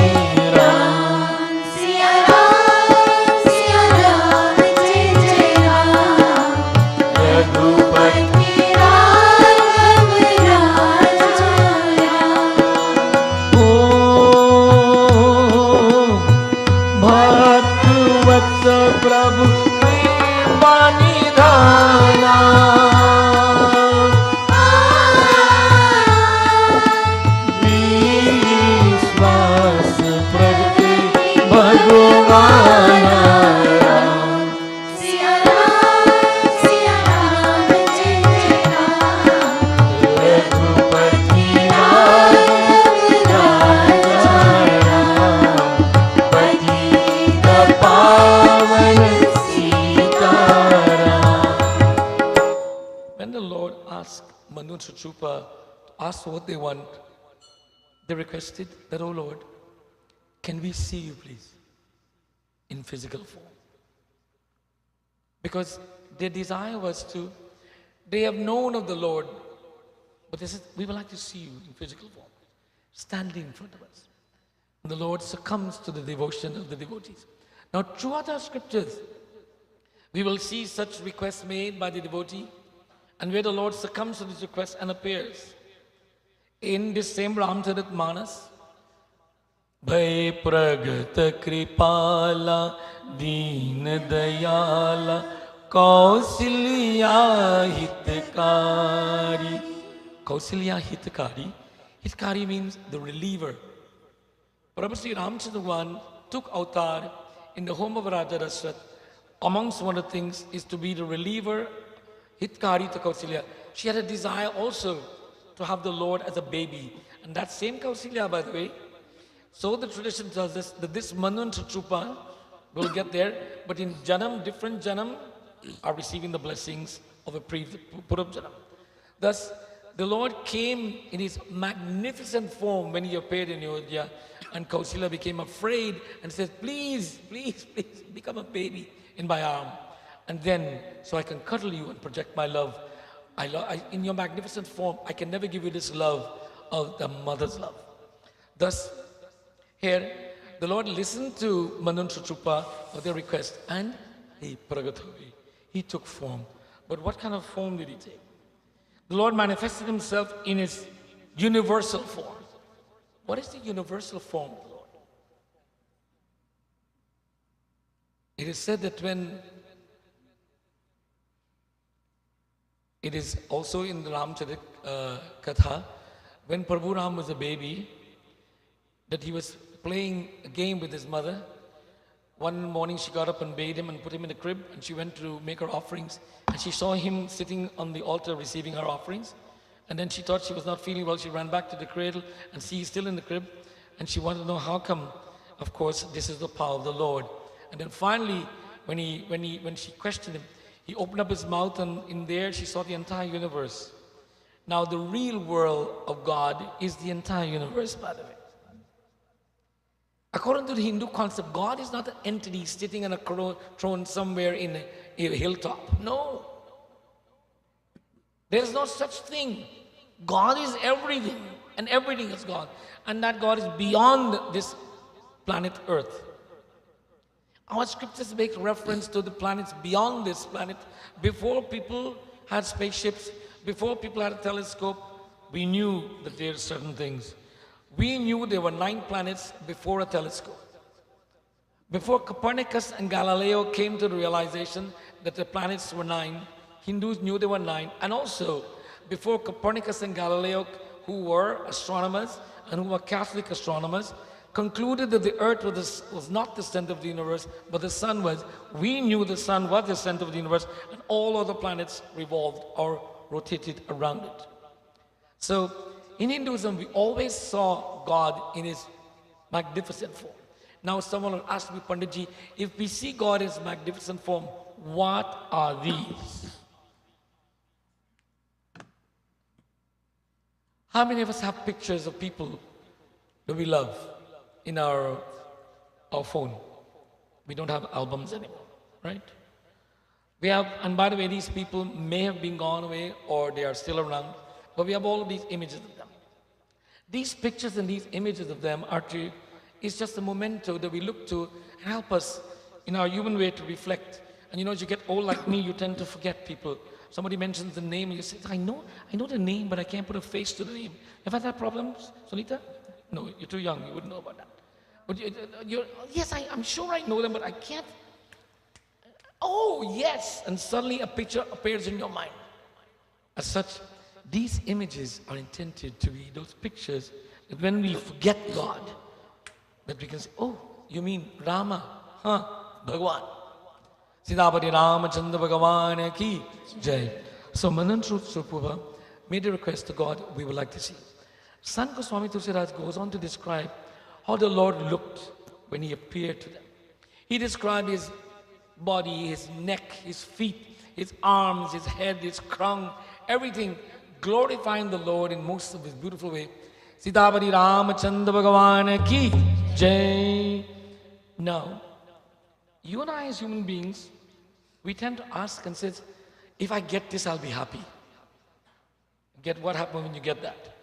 राम सिया राम जय जय राम रघुपति राघव राजा राम। भक्तवत्स प्रभु कृपा निधाना, विश्वास प्रगति भगवान। राम सिया राम जय जय राम रघुपति राघव राजा Ram. Trupa to ask what they want, they requested that, oh Lord, can we see you please in physical form? Because their desire was to, they have known of the Lord, but they said, we would like to see you in physical form, standing in front of us. And the Lord succumbs to the devotion of the devotees. Now, throughout our scriptures, we will see such requests made by the devotee, and where the Lord succumbs to this request and appears. In this same Ramcharit Manas, Bhai Pragata Kripala Deen Dayala Kausilya Hitakari. Kausilya Hitakari. Hitakari means the reliever. Prabhu Sri Ramchandra Bhagavan took avatar in the home of Raja Dasrath. Amongst one of the things is to be the reliever, Hitkari to Kausilya. She had a desire also to have the Lord as a baby. And that same Kausilya, by the way, so the tradition tells us that this Manvantara Trupa will get there, but in Janam, different Janam are receiving the blessings of a Purab Janam. Thus, the Lord came in his magnificent form when he appeared in Ayodhya, and Kausilya became afraid and said, please, please, please, become a baby in my arm. And then, so I can cuddle you and project my love. In your magnificent form, I can never give you this love of the mother's love. Thus, here, the Lord listened to Manvantara Trupa of their request, and he pragatavi. He took form. But what kind of form did he take? The Lord manifested himself in his universal form. What is the universal form of the Lord? It is said that when it is also in the Ramcharit Katha, when Prabhu Ram was a baby, that he was playing a game with his mother. One morning she got up and bathed him and put him in a crib, and she went to make her offerings, and she saw him sitting on the altar receiving her offerings. And then she thought she was not feeling well. She ran back to the cradle and see he's still in the crib, and she wanted to know how come. Of course, this is the power of the Lord. And then finally, when she questioned him, he opened up his mouth, and in there she saw the entire universe. Now, the real world of God is the entire universe, by the way. According to the Hindu concept, God is not an entity sitting on a throne somewhere in a hilltop. No. There's no such thing. God is everything, and everything is God. And that God is beyond this planet Earth. Our scriptures make reference to the planets beyond this planet. Before people had spaceships, before people had a telescope, we knew that there are certain things. We knew there were 9 planets before a telescope. Before Copernicus and Galileo came to the realization that the planets were 9, Hindus knew there were 9. And also, before Copernicus and Galileo, who were astronomers and who were Catholic astronomers, concluded that the earth was not the center of the universe, but the sun was. We knew the sun was the center of the universe, and all other planets revolved or rotated around it. So, in Hinduism, we always saw God in his magnificent form. Now, someone will ask me, Panditji, if we see God in his magnificent form, what are these? How many of us have pictures of people that we love in our phone? We don't have albums anymore, right? We have, and by the way, these people may have been gone away or they are still around, but we have all of these images of them. These pictures and these images of them is just a memento that we look to and help us in our human way to reflect. And as you get old like me, you tend to forget people. Somebody mentions the name and you say, I know the name, but I can't put a face to the name. Have you had that problem, Sunita? No, you're too young, you wouldn't know about that. But yes, I'm sure I know them, but I can't. Oh, yes, and suddenly a picture appears in your mind. As such, these images are intended to be those pictures that when we forget God, that we can say, oh, you mean Rama, Bhagwan. Siddhapati Ramachandra Bhagavan ki jai. So Manvantara Trupa made a request to God, we would like to see. Sant Goswami Tulsidas goes on to describe how the Lord looked when he appeared to them. He described his body, his neck, his feet, his arms, his head, his crown, everything glorifying the Lord in most of his beautiful way. Sitapati Ramachandra Bhagavan ki jai. Now, you and I as human beings, we tend to ask and say, if I get this, I'll be happy. Get what happens when you get that?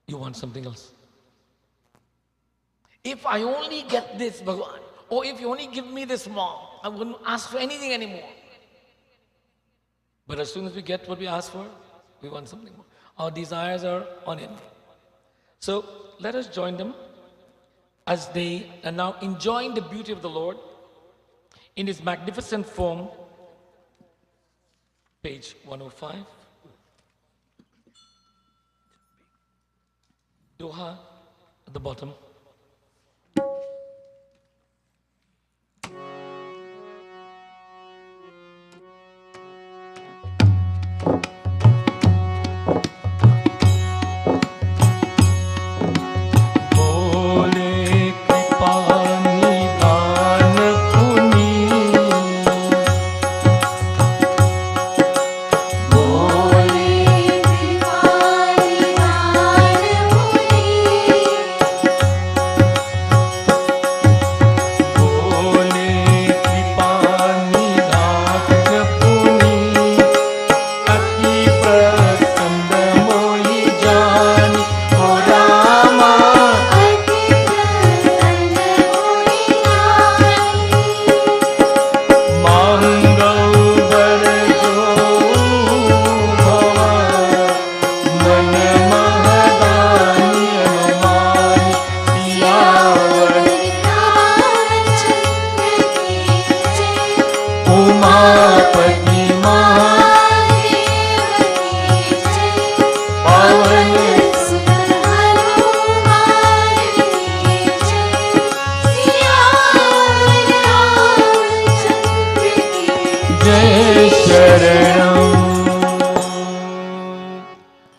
You want something else. If I only get this, Bhagavan, or if you only give me this more, I wouldn't ask for anything anymore. But as soon as we get what we ask for, we want something more. Our desires are unending. So let us join them as they are now enjoying the beauty of the Lord in His magnificent form. Page 105. Doha at the bottom.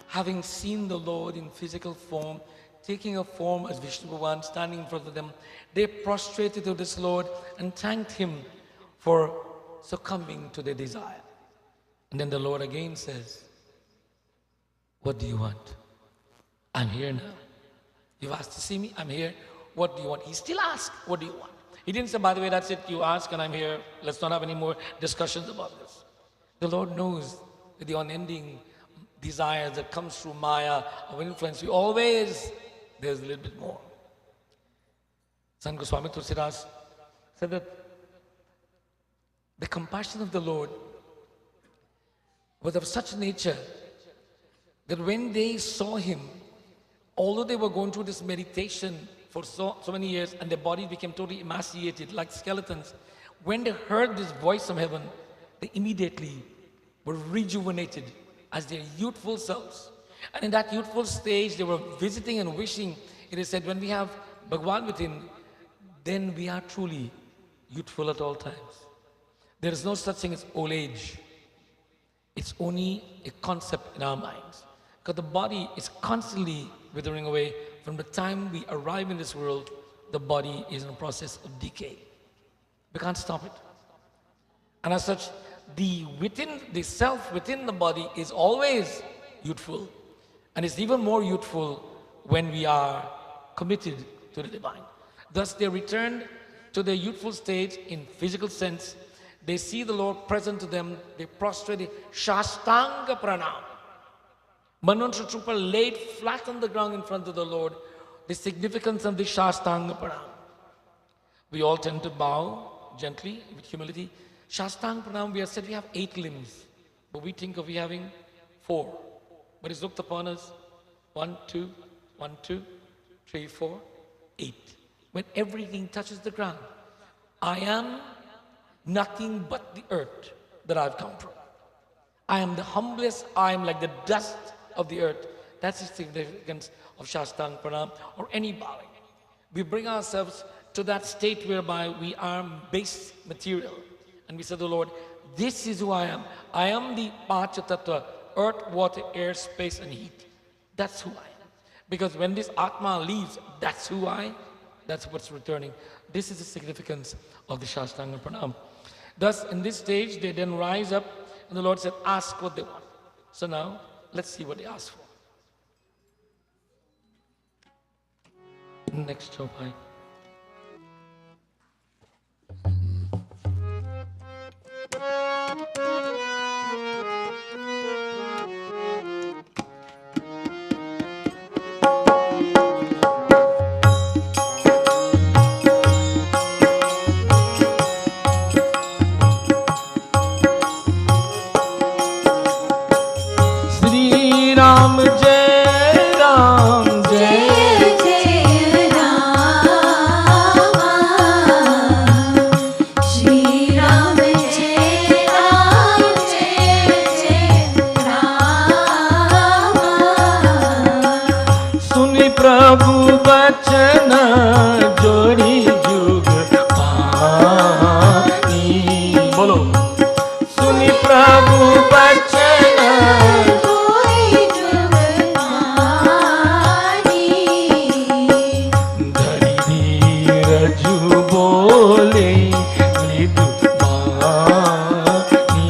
Having seen the Lord in physical form, taking a form as Vishnu Bhagavan, standing in front of them, they prostrated to this Lord and thanked Him for succumbing to their desire. And then the Lord again says, what do you want? I'm here now. You've asked to see me, I'm here. What do you want? He still asks, what do you want? He didn't say, by the way, that's it, you ask and I'm here. Let's not have any more discussions about this. The Lord knows that the unending desires that comes through Maya of influence, there's a little bit more. Sant Goswami Tulsidas said that the compassion of the Lord was of such nature that when they saw Him, although they were going through this meditation for so many years and their bodies became totally emaciated like skeletons, when they heard this voice from heaven, they immediately were rejuvenated as their youthful selves. And in that youthful stage, they were visiting and wishing. It is said, when we have Bhagavan within, then we are truly youthful at all times. There is no such thing as old age. It's only a concept in our minds. Because the body is constantly withering away. From the time we arrive in this world, the body is in a process of decay. We can't stop it. And as such, the self within the body is always youthful. And it's even more youthful when we are committed to the divine. Thus they returned to their youthful state in physical sense. They see the Lord present to them. They prostrated, Shastanga Pranam. Manvantara Trooper laid flat on the ground in front of the Lord. The significance of the Shastanga Pranam. We all tend to bow gently with humility. Shastanga Pranam, we have said we have 8 limbs, but we think of we having 4. But it's looked upon as 1, 2, 1, 2, 3, 4, 8. When everything touches the ground, I am nothing but the earth that I've come from. I am the humblest, I am like the dust of the earth. That's the significance of Shastanga Pranam or any bowing. We bring ourselves to that state whereby we are base material. And we say to the Lord, this is who I am. I am the Pancha Tattva, earth, water, air, space, and heat. That's who I am. Because when this Atma leaves, that's what's returning. This is the significance of the Shastanga Pranam. Thus, in this stage, they then rise up, and the Lord said, ask what they want. So now, Let's see what they ask for. Next chaupai. Shri Ram जय राम जय जय जय राम श्री राम जय राम जय जय राम सुनि प्रभु बचन जोड़ी जुग पानी बोलो सुनि प्रभु बचन कोई जुगतानी धरी रजू बोले मृदु बानी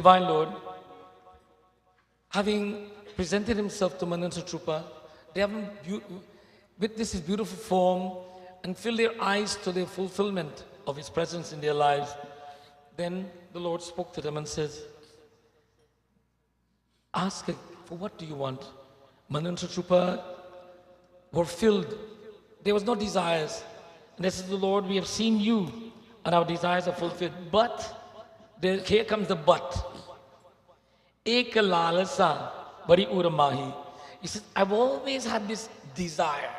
Divine Lord, having presented himself to Mandir Troopa, they have witnessed his beautiful form and filled their eyes to the fulfillment of his presence in their lives. Then the Lord spoke to them and says, ask for what do you want? Mandir Troopa were filled. There was no desires. And this is the Lord, we have seen you and our desires are fulfilled. But, here comes the but. Ek lalasa bari uramahi. He says, I've always had this desire.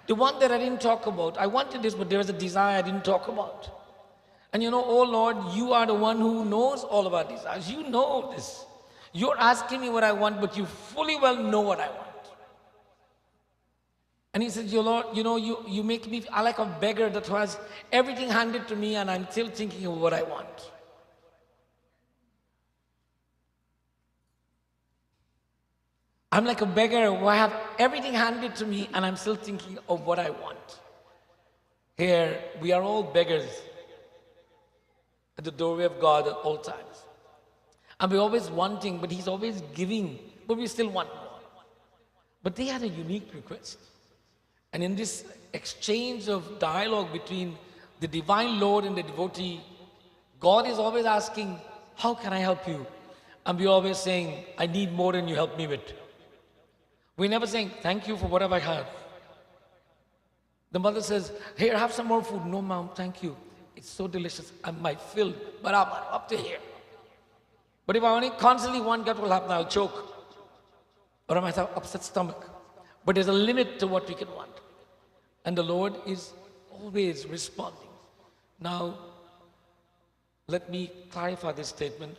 The one that I didn't talk about. I wanted this, but there was a desire I didn't talk about. And you know, oh Lord, you are the one who knows all of our desires. You know this. You're asking me what I want, but you fully well know what I want. And he says, Lord, you know, you make me I like a beggar that has everything handed to me and I'm still thinking of what I want. I'm like a beggar who I have everything handed to me and I'm still thinking of what I want. Here, we are all beggars at the doorway of God at all times. And we're always wanting, but He's always giving, but we still want more. But they had a unique request. And in this exchange of dialogue between the Divine Lord and the devotee, God is always asking, how can I help you? And we're always saying, I need more than you help me with. We're never saying, thank you for whatever I have. The mother says, here, have some more food. No, mom, thank you. It's so delicious. I might fill, but I'm up to here. But if I only constantly want, what will happen? I'll choke. Or I might have upset stomach. But there's a limit to what we can want. And the Lord is always responding. Now, let me clarify this statement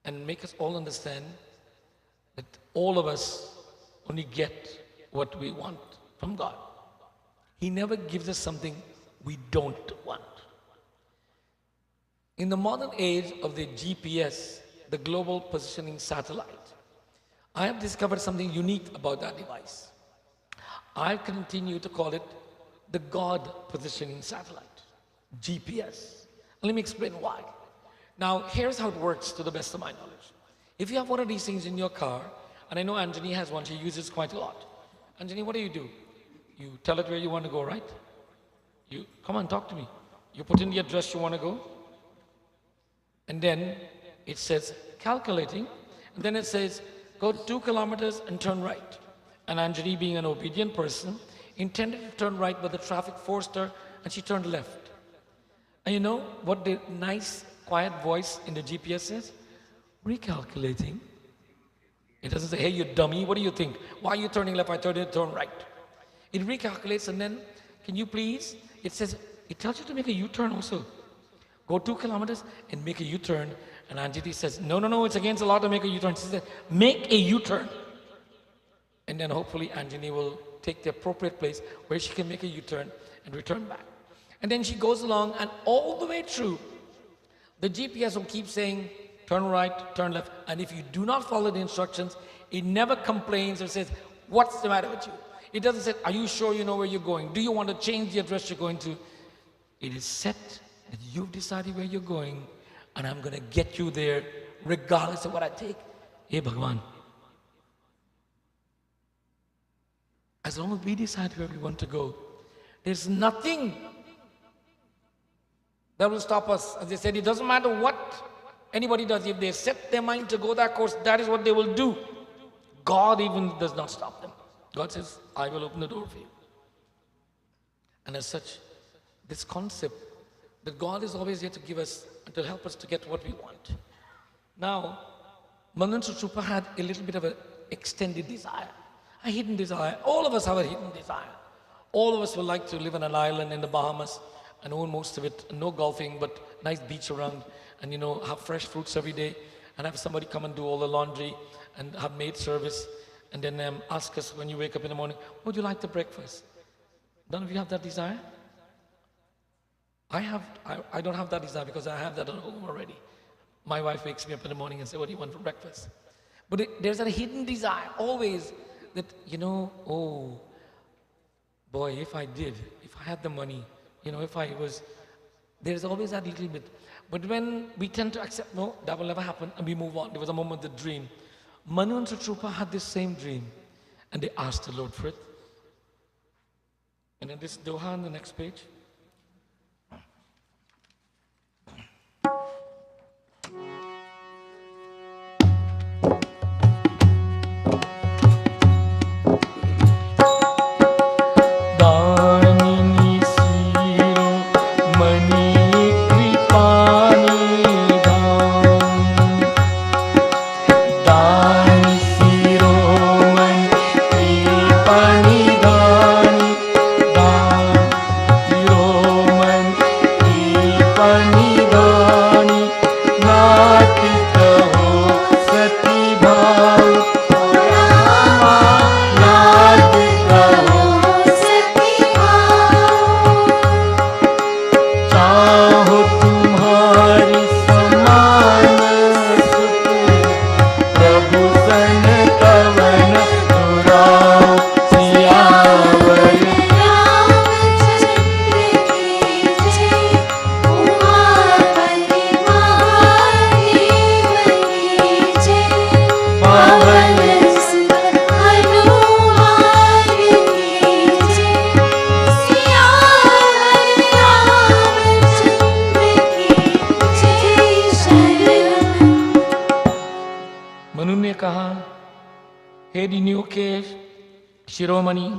and make us all understand that all of us only get what we want from God. He never gives us something we don't want. In the modern age of the GPS, the Global Positioning Satellite, I have discovered something unique about that device. I continue to call it the God Positioning Satellite, GPS. And let me explain why. Now, here's how it works to the best of my knowledge. If you have one of these things in your car, and I know Anjani has one, she uses quite a lot. Anjani, what do? You tell it where you want to go, right? You come on, talk to me. You put in the address you want to go, and then it says calculating, and then it says go 2 kilometers and turn right. And Anjali, being an obedient person, intended to turn right, but the traffic forced her, and she turned left. And you know what the nice, quiet voice in the GPS says? Recalculating. It doesn't say, hey, you dummy, what do you think? Why are you turning left? I told you to turn right. It recalculates, and then, can you please? It says, it tells you to make a U-turn also. Go 2 kilometers and make a U-turn. And Anjali says, no, it's against the law to make a U-turn. She says, make a U-turn. And then hopefully Anjali will take the appropriate place where she can make a U-turn and return back. And then she goes along, and all the way through, the GPS will keep saying, turn right, turn left. And if you do not follow the instructions, it never complains or says, what's the matter with you? It doesn't say, are you sure you know where you're going? Do you want to change the address you're going to? It is set that you've decided where you're going, and I'm going to get you there regardless of what I take. Hey, Bhagavan. As long as we decide where we want to go, there's nothing that will stop us. As they said, it doesn't matter what anybody does. If they set their mind to go that course, that is what they will do. God even does not stop them. God says, I will open the door for you. And as such, this concept that God is always here to give us and to help us to get what we want. Now, Mandir Troopa had a little bit of an extended desire, a hidden desire. All of us have a hidden desire. All of us would like to live on an island in the Bahamas and own most of it, no golfing, but nice beach around, and you know, have fresh fruits every day, and have somebody come and do all the laundry, and have maid service, and then ask us when you wake up in the morning, what would you like to breakfast? None of you have that desire? I don't have that desire because I have that at home already. My wife wakes me up in the morning and says, what do you want for breakfast? But there's a hidden desire always that, you know, oh, boy, if I had the money, you know, if I was There is always that little bit. But when we tend to accept, no, that will never happen, and we move on. There was a moment, the dream. Manu and Sutruppa had this same dream, and they asked the Lord for it. And then this Doha on the next page. हे दिनियों के शिरोमणि,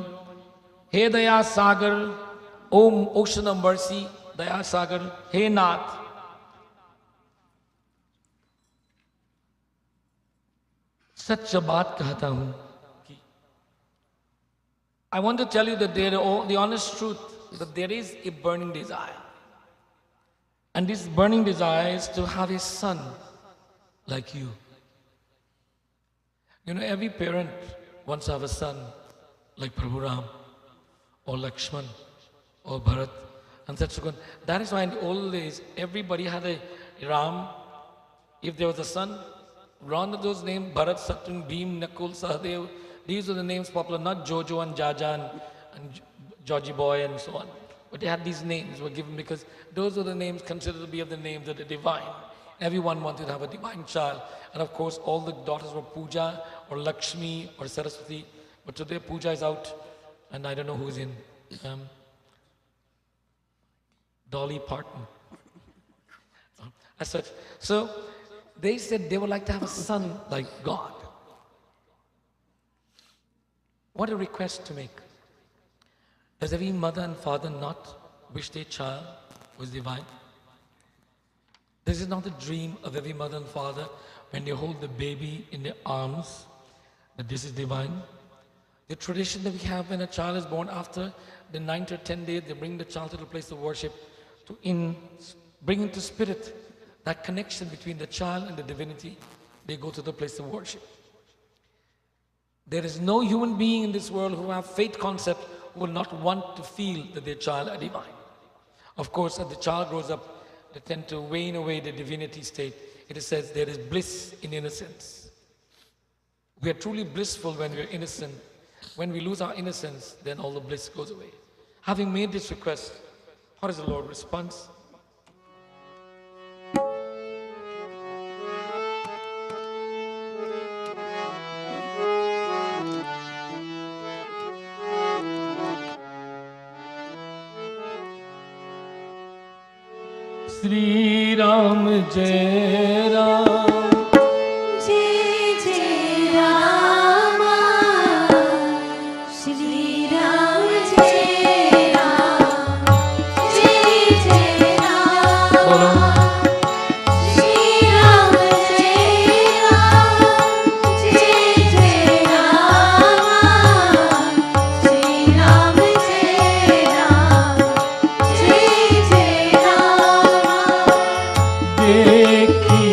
हे दया सागर, ओम ocean of mercy, दया सागर, हे नाथ, सच बात कहता हूं कि I want to tell you that the honest truth that there is a burning desire, and this burning desire is to have a son like you. You know, every parent wants to have a son like Prabhu Ram or Lakshman or Bharat and Satsukun. That is why in the old days, everybody had a Ram. If there was a son, one of those names, Bharat, Satyun, Bhim, Nakul, Sahadev, these were the names popular, not Jojo and Jaja and Georgie Boy and so on. But they had these names were given because those were the names considered to be of the names that are divine. Everyone wanted to have a divine child. And of course, all the daughters were Pooja or Lakshmi or Saraswati. But today, Pooja is out, and I don't know who's in. Dolly Parton. As such. So, they said they would like to have a son like God. What a request to make. Does every mother and father not wish their child was divine? This is not the dream of every mother and father when they hold the baby in their arms, that this is divine. The tradition that we have when a child is born, after the 9 to 10 days, they bring the child to the place of worship to bring into spirit that connection between the child and the divinity. They go to the place of worship. There is no human being in this world who have faith concept who will not want to feel that their child are divine. Of course, as the child grows up, they tend to wane away the divinity state. It says there is bliss in innocence. We are truly blissful when we are innocent. When we lose our innocence, then all the bliss goes away. Having made this request, how does the Lord respond? Sri Ram Jai Ram, जय जय रामा, श्री राम जय राम, जय जय रामा, श्री राम जय राम, जय जय रामा, श्री राम जय राम, जय जय रामा। देखी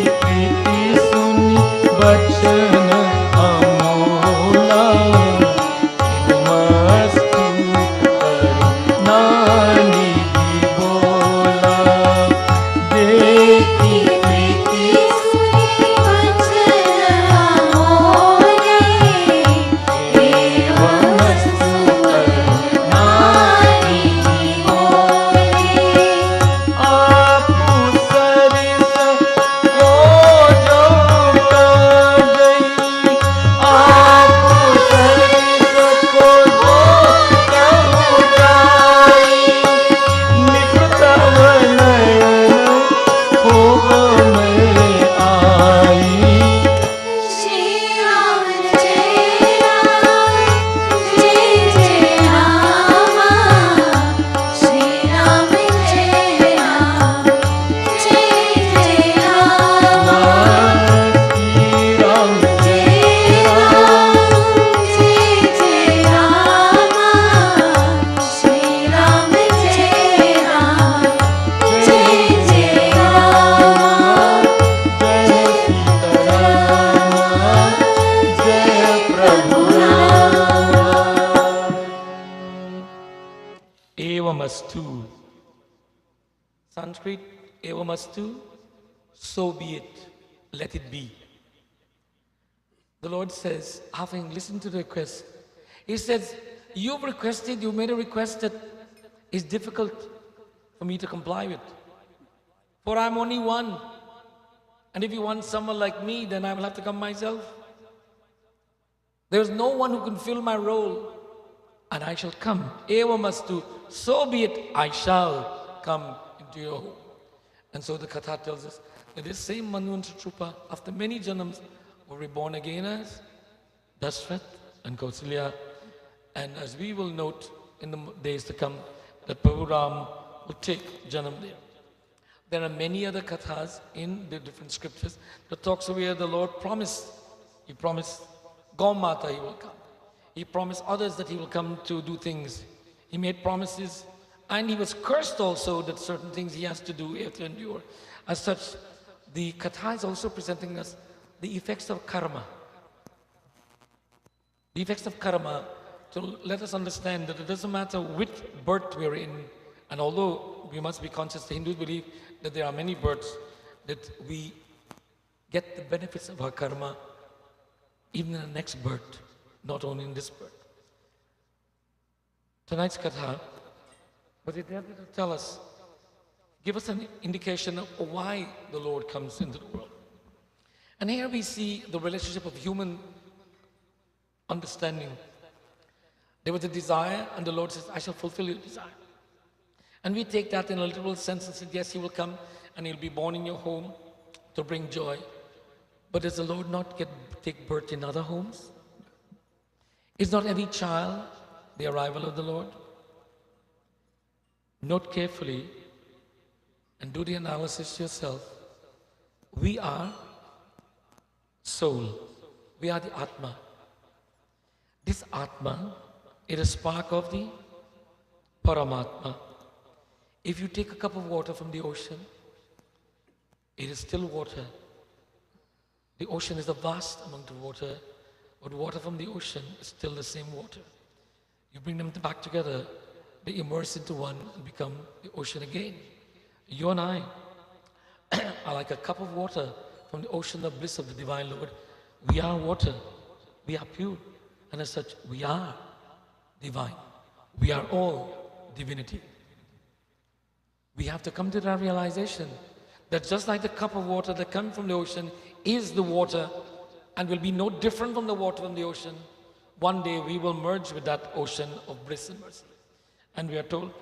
evamastu. Sanskrit, evamastu, so be it, let it be. The Lord says, having listened to the request, He says, you've requested, you made a request that is difficult for me to comply with. For I'm only one. And if you want someone like me, then I will have to come myself. There's no one who can fill my role, and I shall come. Evamastu, so be it, I shall come into your home. And so the Katha tells us that this same Manvantara, after many janams, were reborn again as Dashrath and Kausalya. And as we will note in the days to come, that Prabhu Ram will take janam there. There are many other kathas in the different scriptures that talks of where the Lord promised. He promised Gaumata He will come. He promised others that He will come to do things. He made promises, and He was cursed also that certain things He has to do, He has to endure. As such, the katha is also presenting us the effects of karma. The effects of karma to let us understand that it doesn't matter which birth we're in, and although we must be conscious, the Hindus believe that there are many births, that we get the benefits of our karma even in the next birth, not only in this birth. Tonight's katha, but it had to tell us, give us an indication of why the Lord comes into the world. And here we see the relationship of human understanding. There was a desire, and the Lord says, I shall fulfill your desire. And we take that in a literal sense and say, yes, He will come and He'll be born in your home to bring joy. But does the Lord not take birth in other homes? Is not every child the arrival of the Lord? Note carefully and do the analysis yourself. We are soul. We are the Atma. This Atma is a spark of the Paramatma. If you take a cup of water from the ocean, it is still water. The ocean is a vast amount of water, but water from the ocean is still the same water. You bring them back together, they immerse into one and become the ocean again. You and I are like a cup of water from the ocean of bliss of the Divine Lord. We are water. We are pure. And as such, we are divine. We are all divinity. We have to come to that realization that just like the cup of water that comes from the ocean is the water and will be no different from the water from the ocean, one day we will merge with that ocean of bliss and mercy. And we are told,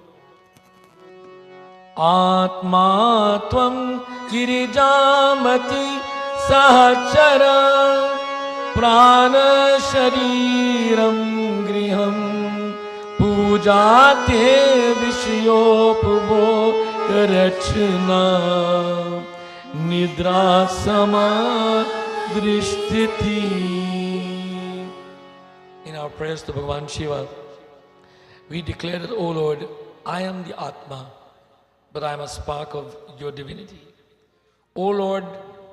Atma tvam girijamati sahachara prana shariram griham pujate vishyopubo rachna nidra sama drishtiti. In our prayers to Bhagavan Shiva, we declare that, O Lord, I am the Atma, but I am a spark of your divinity. O Lord,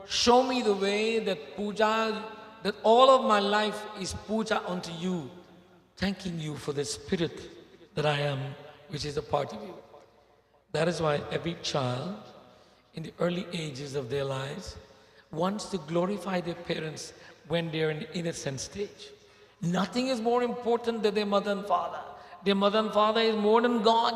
show me the way that puja, that all of my life is puja unto you, thanking you for the spirit that I am, which is a part of you. That is why every child in the early ages of their lives wants to glorify their parents when they're in the innocent stage. Nothing is more important than their mother and father. Their mother and father is more than God.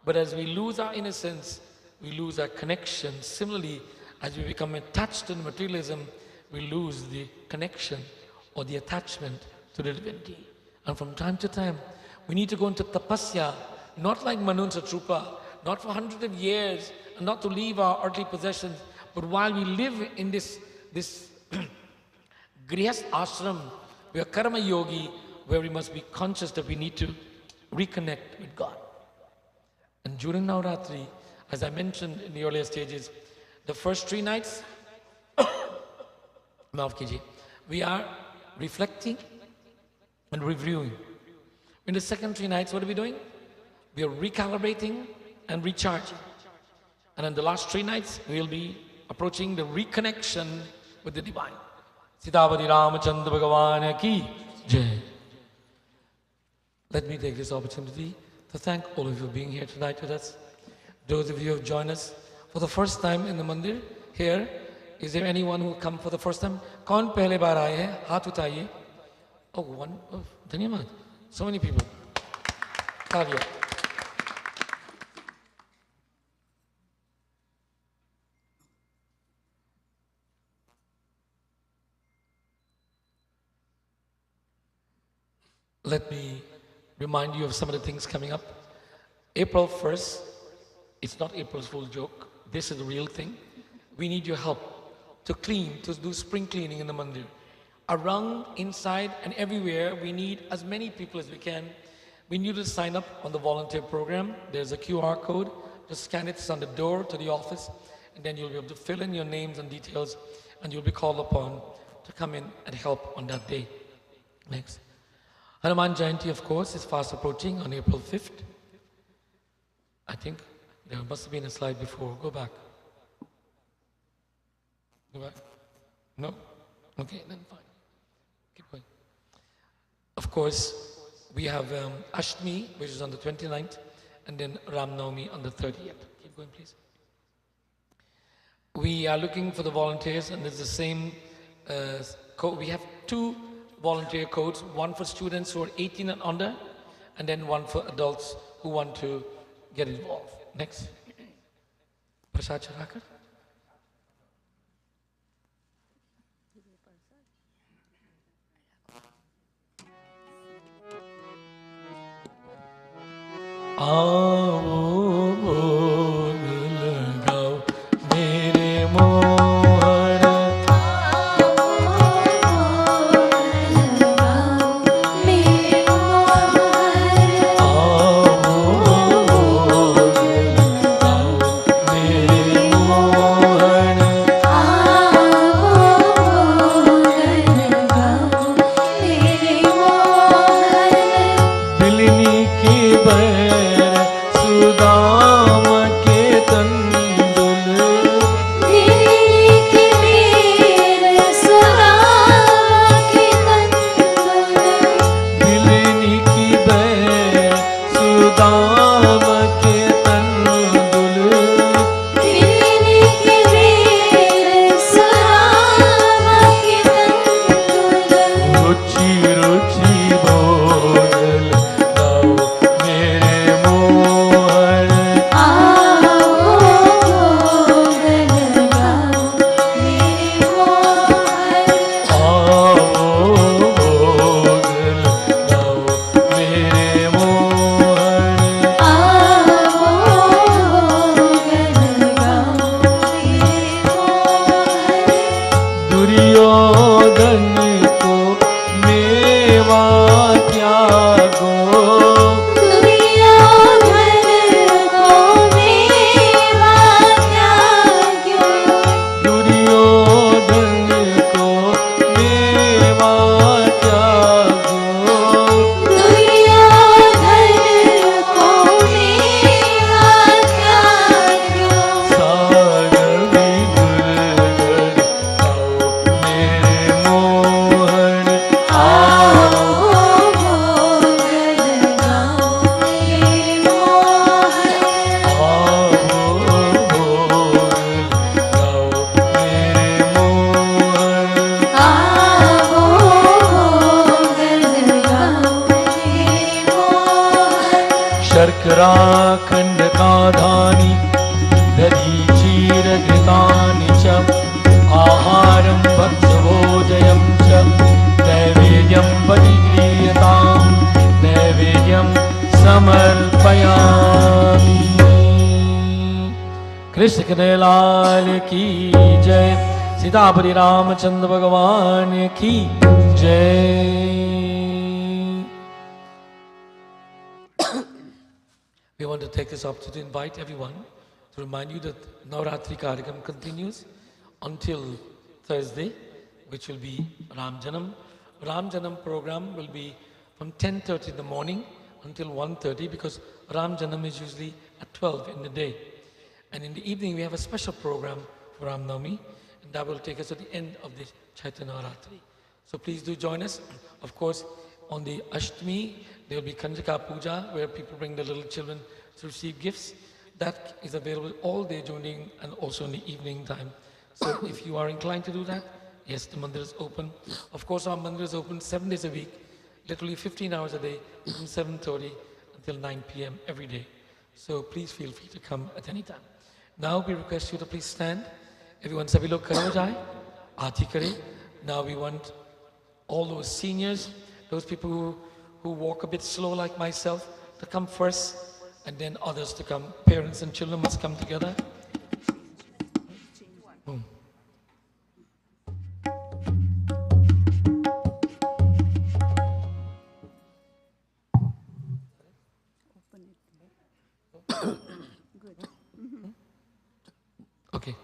But as we lose our innocence, we lose our connection. Similarly, as we become attached to materialism, we lose the connection or the attachment to the divinity. And from time to time, we need to go into tapasya, not like Manvantara, not for hundreds of years, and not to leave our earthly possessions, but while we live in this grihast ashram, we are karma yogi, where we must be conscious that we need to reconnect with God. And during Navratri, as I mentioned in the earlier stages, the first 3 nights, we are reflecting and reviewing. In the second 3 nights, what are we doing? We are recalibrating and recharging. And in the last 3 nights, we will be approaching the reconnection with the divine. Sitavati Ramachandra Bhagavan ki Jai. Let me take this opportunity to thank all of you being here tonight with us. Those of you who have joined us for the first time in the Mandir here, is there anyone who come for the first time? कौन पहले बार आए हैं? हाथ उठाइए. Oh, one. Oh, धन्यवाद. So many people. तालियां. Let me remind you of some of the things coming up. April 1st, it's not April's Fool's joke. This is the real thing. We need your help to clean, to do spring cleaning in the Mandir. Around, inside, and everywhere, we need as many people as we can. We need to sign up on the volunteer program. There's a QR code. Just scan it. It's on the door to the office. And then you'll be able to fill in your names and details, and you'll be called upon to come in and help on that day. Next. Hanuman Jayanti, of course, is fast approaching on April 5th. I think there must have been a slide before. Go back. Go back. No? Okay, then fine. Keep going. Of course, we have Ashtami, which is on the 29th, and then Ram Navami on the 30th. Keep going, please. We are looking for the volunteers, and it's the same code. We have two volunteer codes, one for students who are 18 and under, and then one for adults who want to get involved. Next. Prasad Charakar. आओ भोग लगाओ मेरे मोहन कृष्ण कन्हैया लाल की जय, सीतापति रामचंद्र भगवान की जय. We want to take this opportunity to invite everyone to remind you that Navratri Karikam continues until Thursday, which will be Ram Janam. Ram Janam program will be from 10:30 in the morning until 1:30 because Ram Janam is usually at 12 in the day. And in the evening, we have a special program for Ram Navami, and that will take us to the end of the Chaitanya Navratri. So please do join us. Of course, on the Ashtami, there will be Kanjaka Puja, where people bring the little children to receive gifts. That is available all day during and also in the evening time. So if you are inclined to do that, yes, the Mandir is open. Of course, our Mandir is open 7 days a week, literally 15 hours a day, from 7:30 until 9 p.m. every day. So please feel free to come at any time. Now we request you to please stand. Everyone, sabhi log khade ho jaye, aati kare. Now we want all those seniors, those people who walk a bit slow like myself, to come first, and then others to come. Parents and children must come together. Boom. Okay.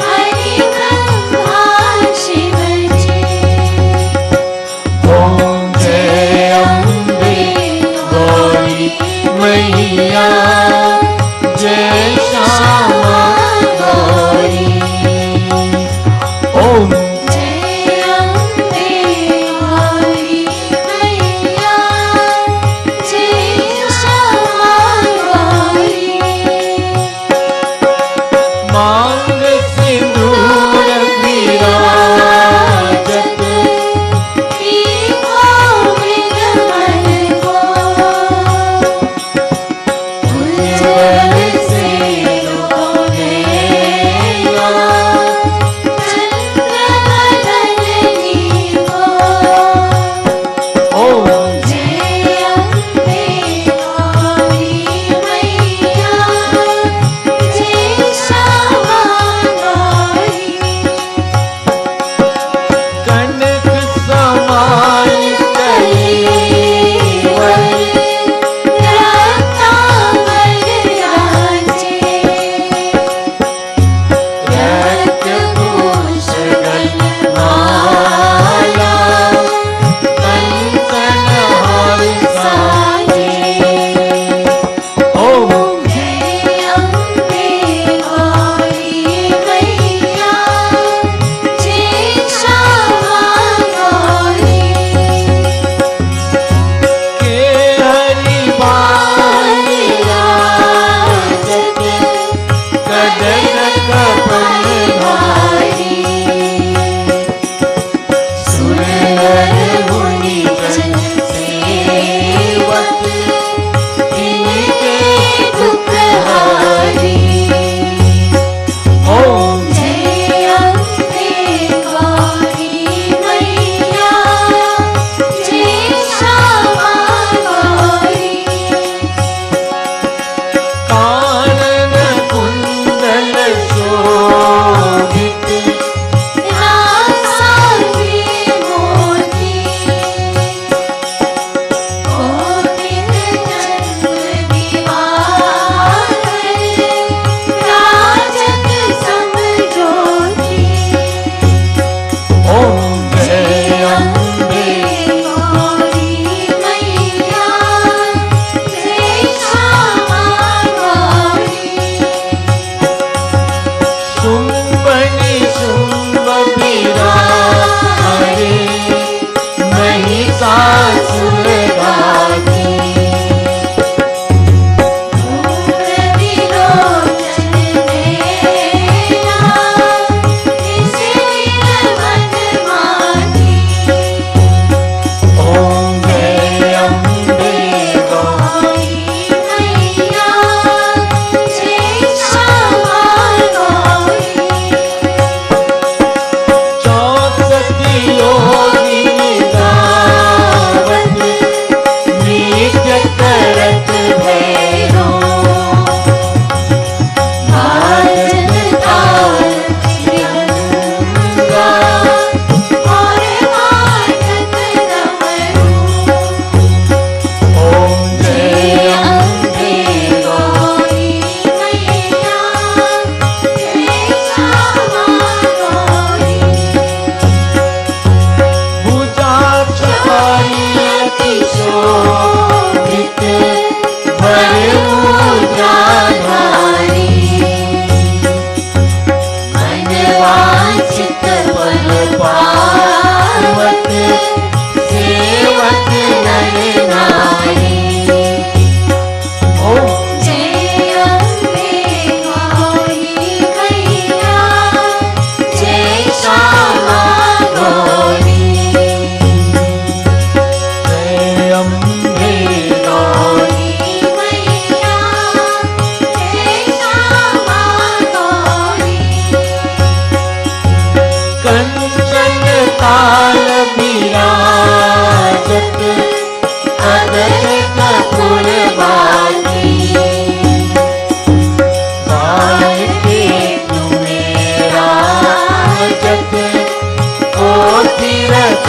Hari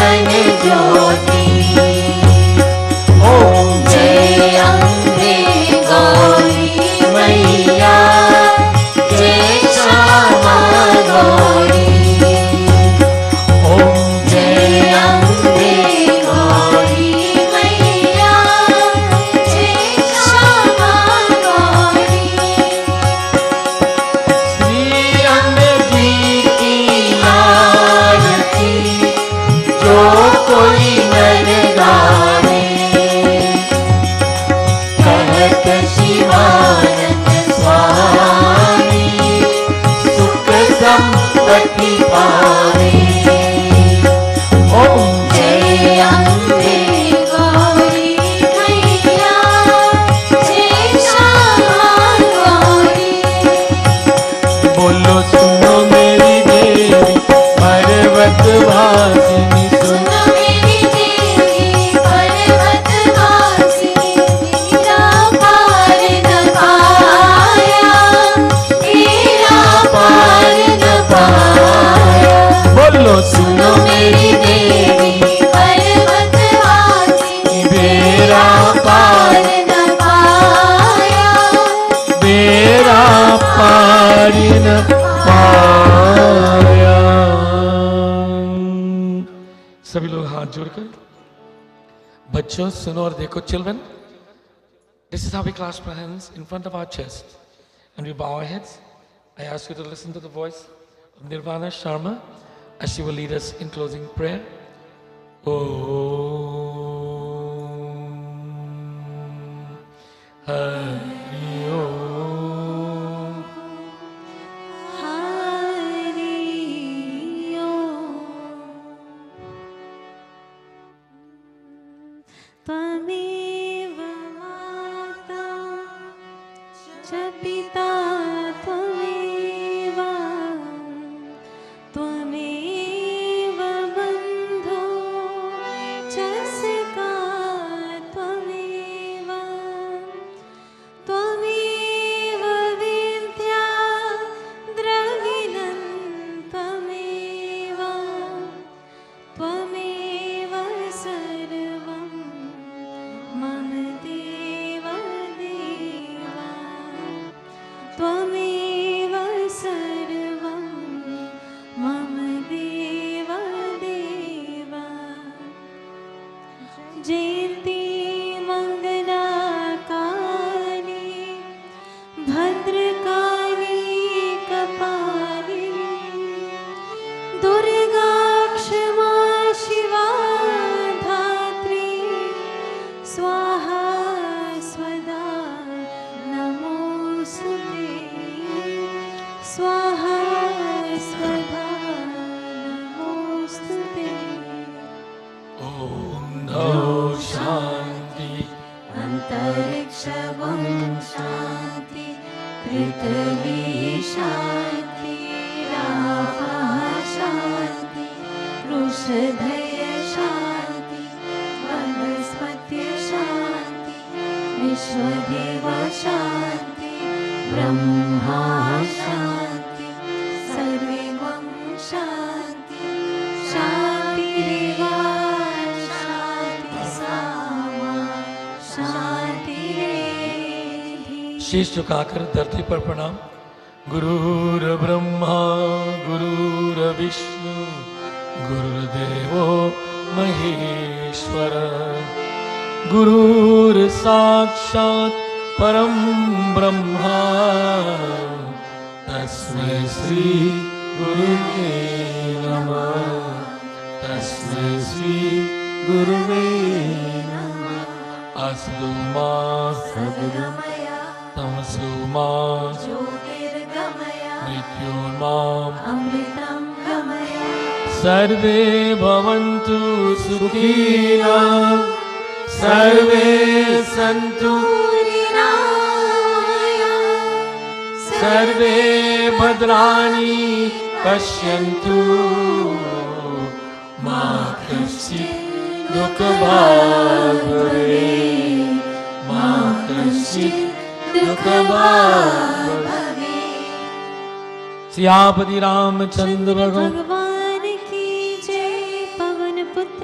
Jeevan Jyoti. ओम जय अम्बे गौरी मैया, जय श्यामा गौरी। ओम जय अम्बे गौरी मैया, जय श्यामा गौरी। श्री अम्बे जी की आरती जो कोई नर गावे, कहत शिवानंद स्वामी सुख संपत्ति पावे। ओम जय अम्बे गौरी मैया, जय श्यामा गौरी। बोलो सुनो मेरी देवी पर्वत वासिनी, सुनो मेरी देवी पर्वत वासिनी। तेरा पार न पाया, तेरा पार न पाया। बोलो सुनो मेरी देवी पर्वत वासिनी, तेरा पार न पाया, तेरा पार न पाया। सभी लोग हाथ जोड़कर बच्चों सुनो और देखो। Children, this is how we clasp our hands in front of our chest and we bow our heads. I ask you to listen to the voice of Nirvana Sharma as she will lead us in closing prayer. Om Hari Om. Hari Om. त्वमेव माता च पिता त्वमेव, त्वमेव बन्धो च सखा त्वमेव, त्वमेव विद्या द्रविणं त्वमेव, त्वमेव सर्वं मम देव देवा, त्वमेव सर्वं मम देव देवा। जयन्ती मङ्गला काली भद्रकाली कपालिनी, दुर्गा क्षमा शिवा धात्री, स्वाहा स्वदा नमोऽस्तुते, स्वाहा स्वदा नमोऽस्तुते। Om Namo Shanti. अंतरिक्षं शान्ति, पृथ्वी शान्ति, रापः शान्ति, वृषधय शान्ति, वनस्पति शान्ति, विश्वदेव शान्ति, ब्रह्मा शान्ति, सर्वं शान्ति, शान्तिरेव शान्ति सामा शान्तिरेधि। शीश झुकाकर धरती पर प्रणाम। गुरुर ब्रह्मा गुरुर विष्णु गुरुर्देवो महेश्वर, गुरुर साक्षात् परम ब्रह्मा, तस्मै श्री गुरुवे नमः, तस्मै श्री गुरुवे नमः। अस्तु मा सद्गमय तमसु मा ज्योतिर्गमय मृत्योर्माम् अमृतं गमय। सर्वे भवन्तु सुखिनः, सर्वे सन्तु निरामया, सर्वे भद्राणि पश्यन्तु, मा कश्चित् दुःखभाग् भवेत्, मा कश्चित् दुःखभाग् भवेत्। सियापति रामचंद्र भगवान भगवान की जय। पवन पुत्र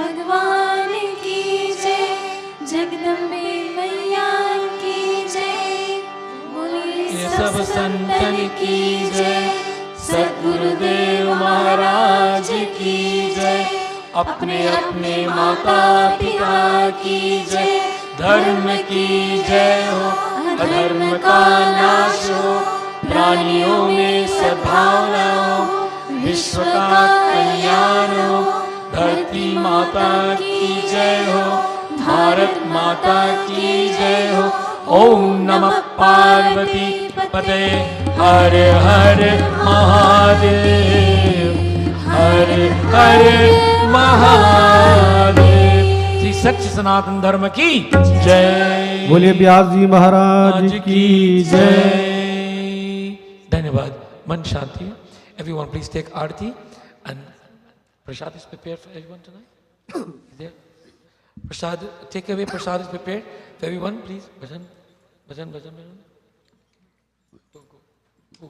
भगवान की जय, जगदम्बे मैया की जय। बोलिए ये सब संतन की जय, सद्गुरुदेव महाराज की जय, अपने अपने माता पिता की जय। धर्म की जय हो, अधर्म का नाश हो, प्राणियों में सद्भावना हो, विश्व का कल्याण हो। धरती माता की जय हो, भारत माता की जय हो। ओम नमः पार्वती पते, हर हर महादेव, हर हर महादेव। श्री सच्च सनातन धर्म की जय। बोलिए व्यास जी महाराज की जय। धन्यवाद। मन शांति। Everyone please take Aarti and prasad is prepared for everyone tonight. There. Prasad, take away prasad is prepared for everyone, please. Bhajan, bhajan, bhajan, bhajan. Go, go, go.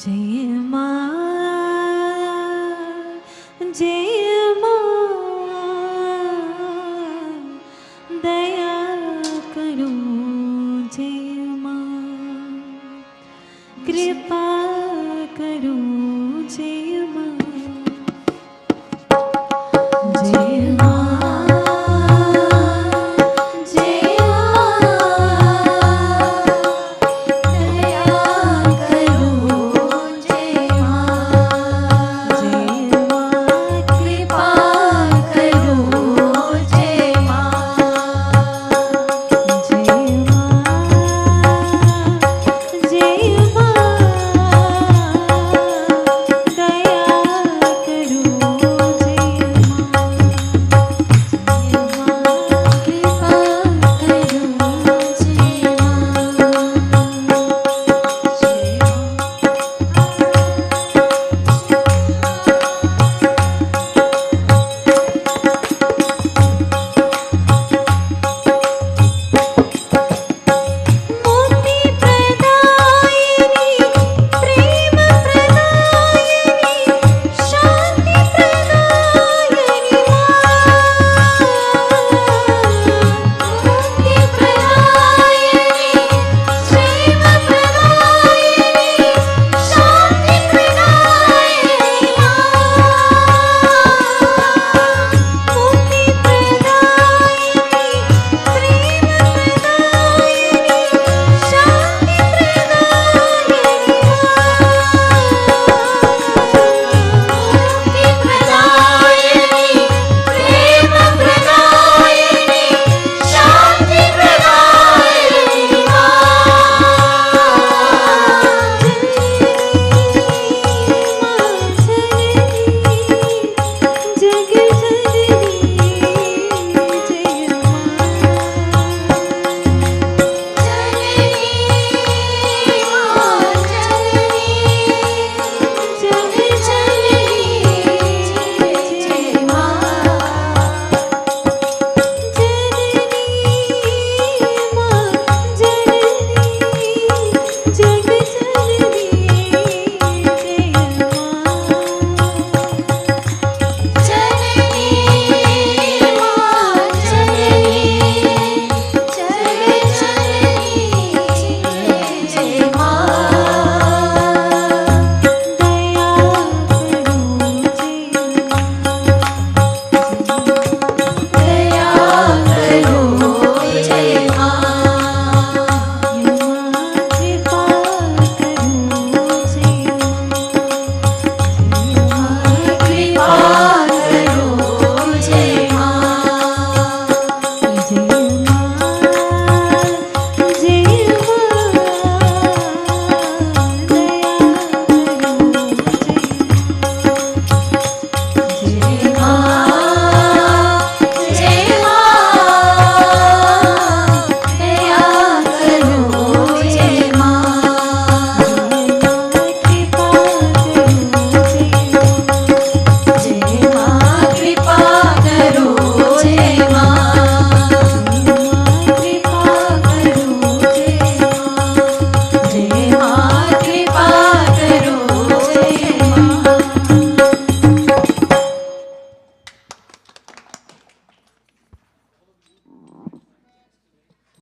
जय मां जय